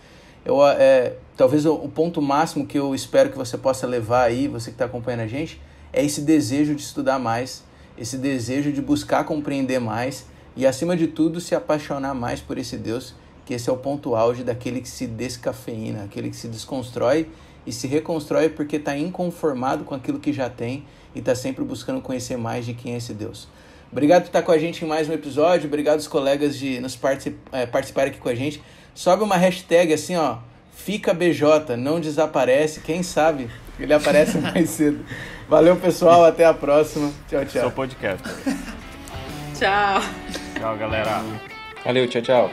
Speaker 1: talvez o ponto máximo que eu espero que você possa levar aí, você que está acompanhando a gente, é esse desejo de estudar mais, esse desejo de buscar compreender mais e, acima de tudo, se apaixonar mais por esse Deus, que esse é o ponto auge daquele que se descafeína, aquele que se desconstrói e se reconstrói porque está inconformado com aquilo que já tem e está sempre buscando conhecer mais de quem é esse Deus. Obrigado por estar com a gente em mais um episódio, obrigado aos colegas de nos participarem aqui com a gente. Sobe uma hashtag assim, fica BJ, não desaparece, quem sabe ele aparece mais cedo. Valeu, pessoal, até a próxima. Tchau, tchau.
Speaker 5: Seu podcast.
Speaker 4: Tchau.
Speaker 5: Tchau, galera.
Speaker 2: Valeu, tchau.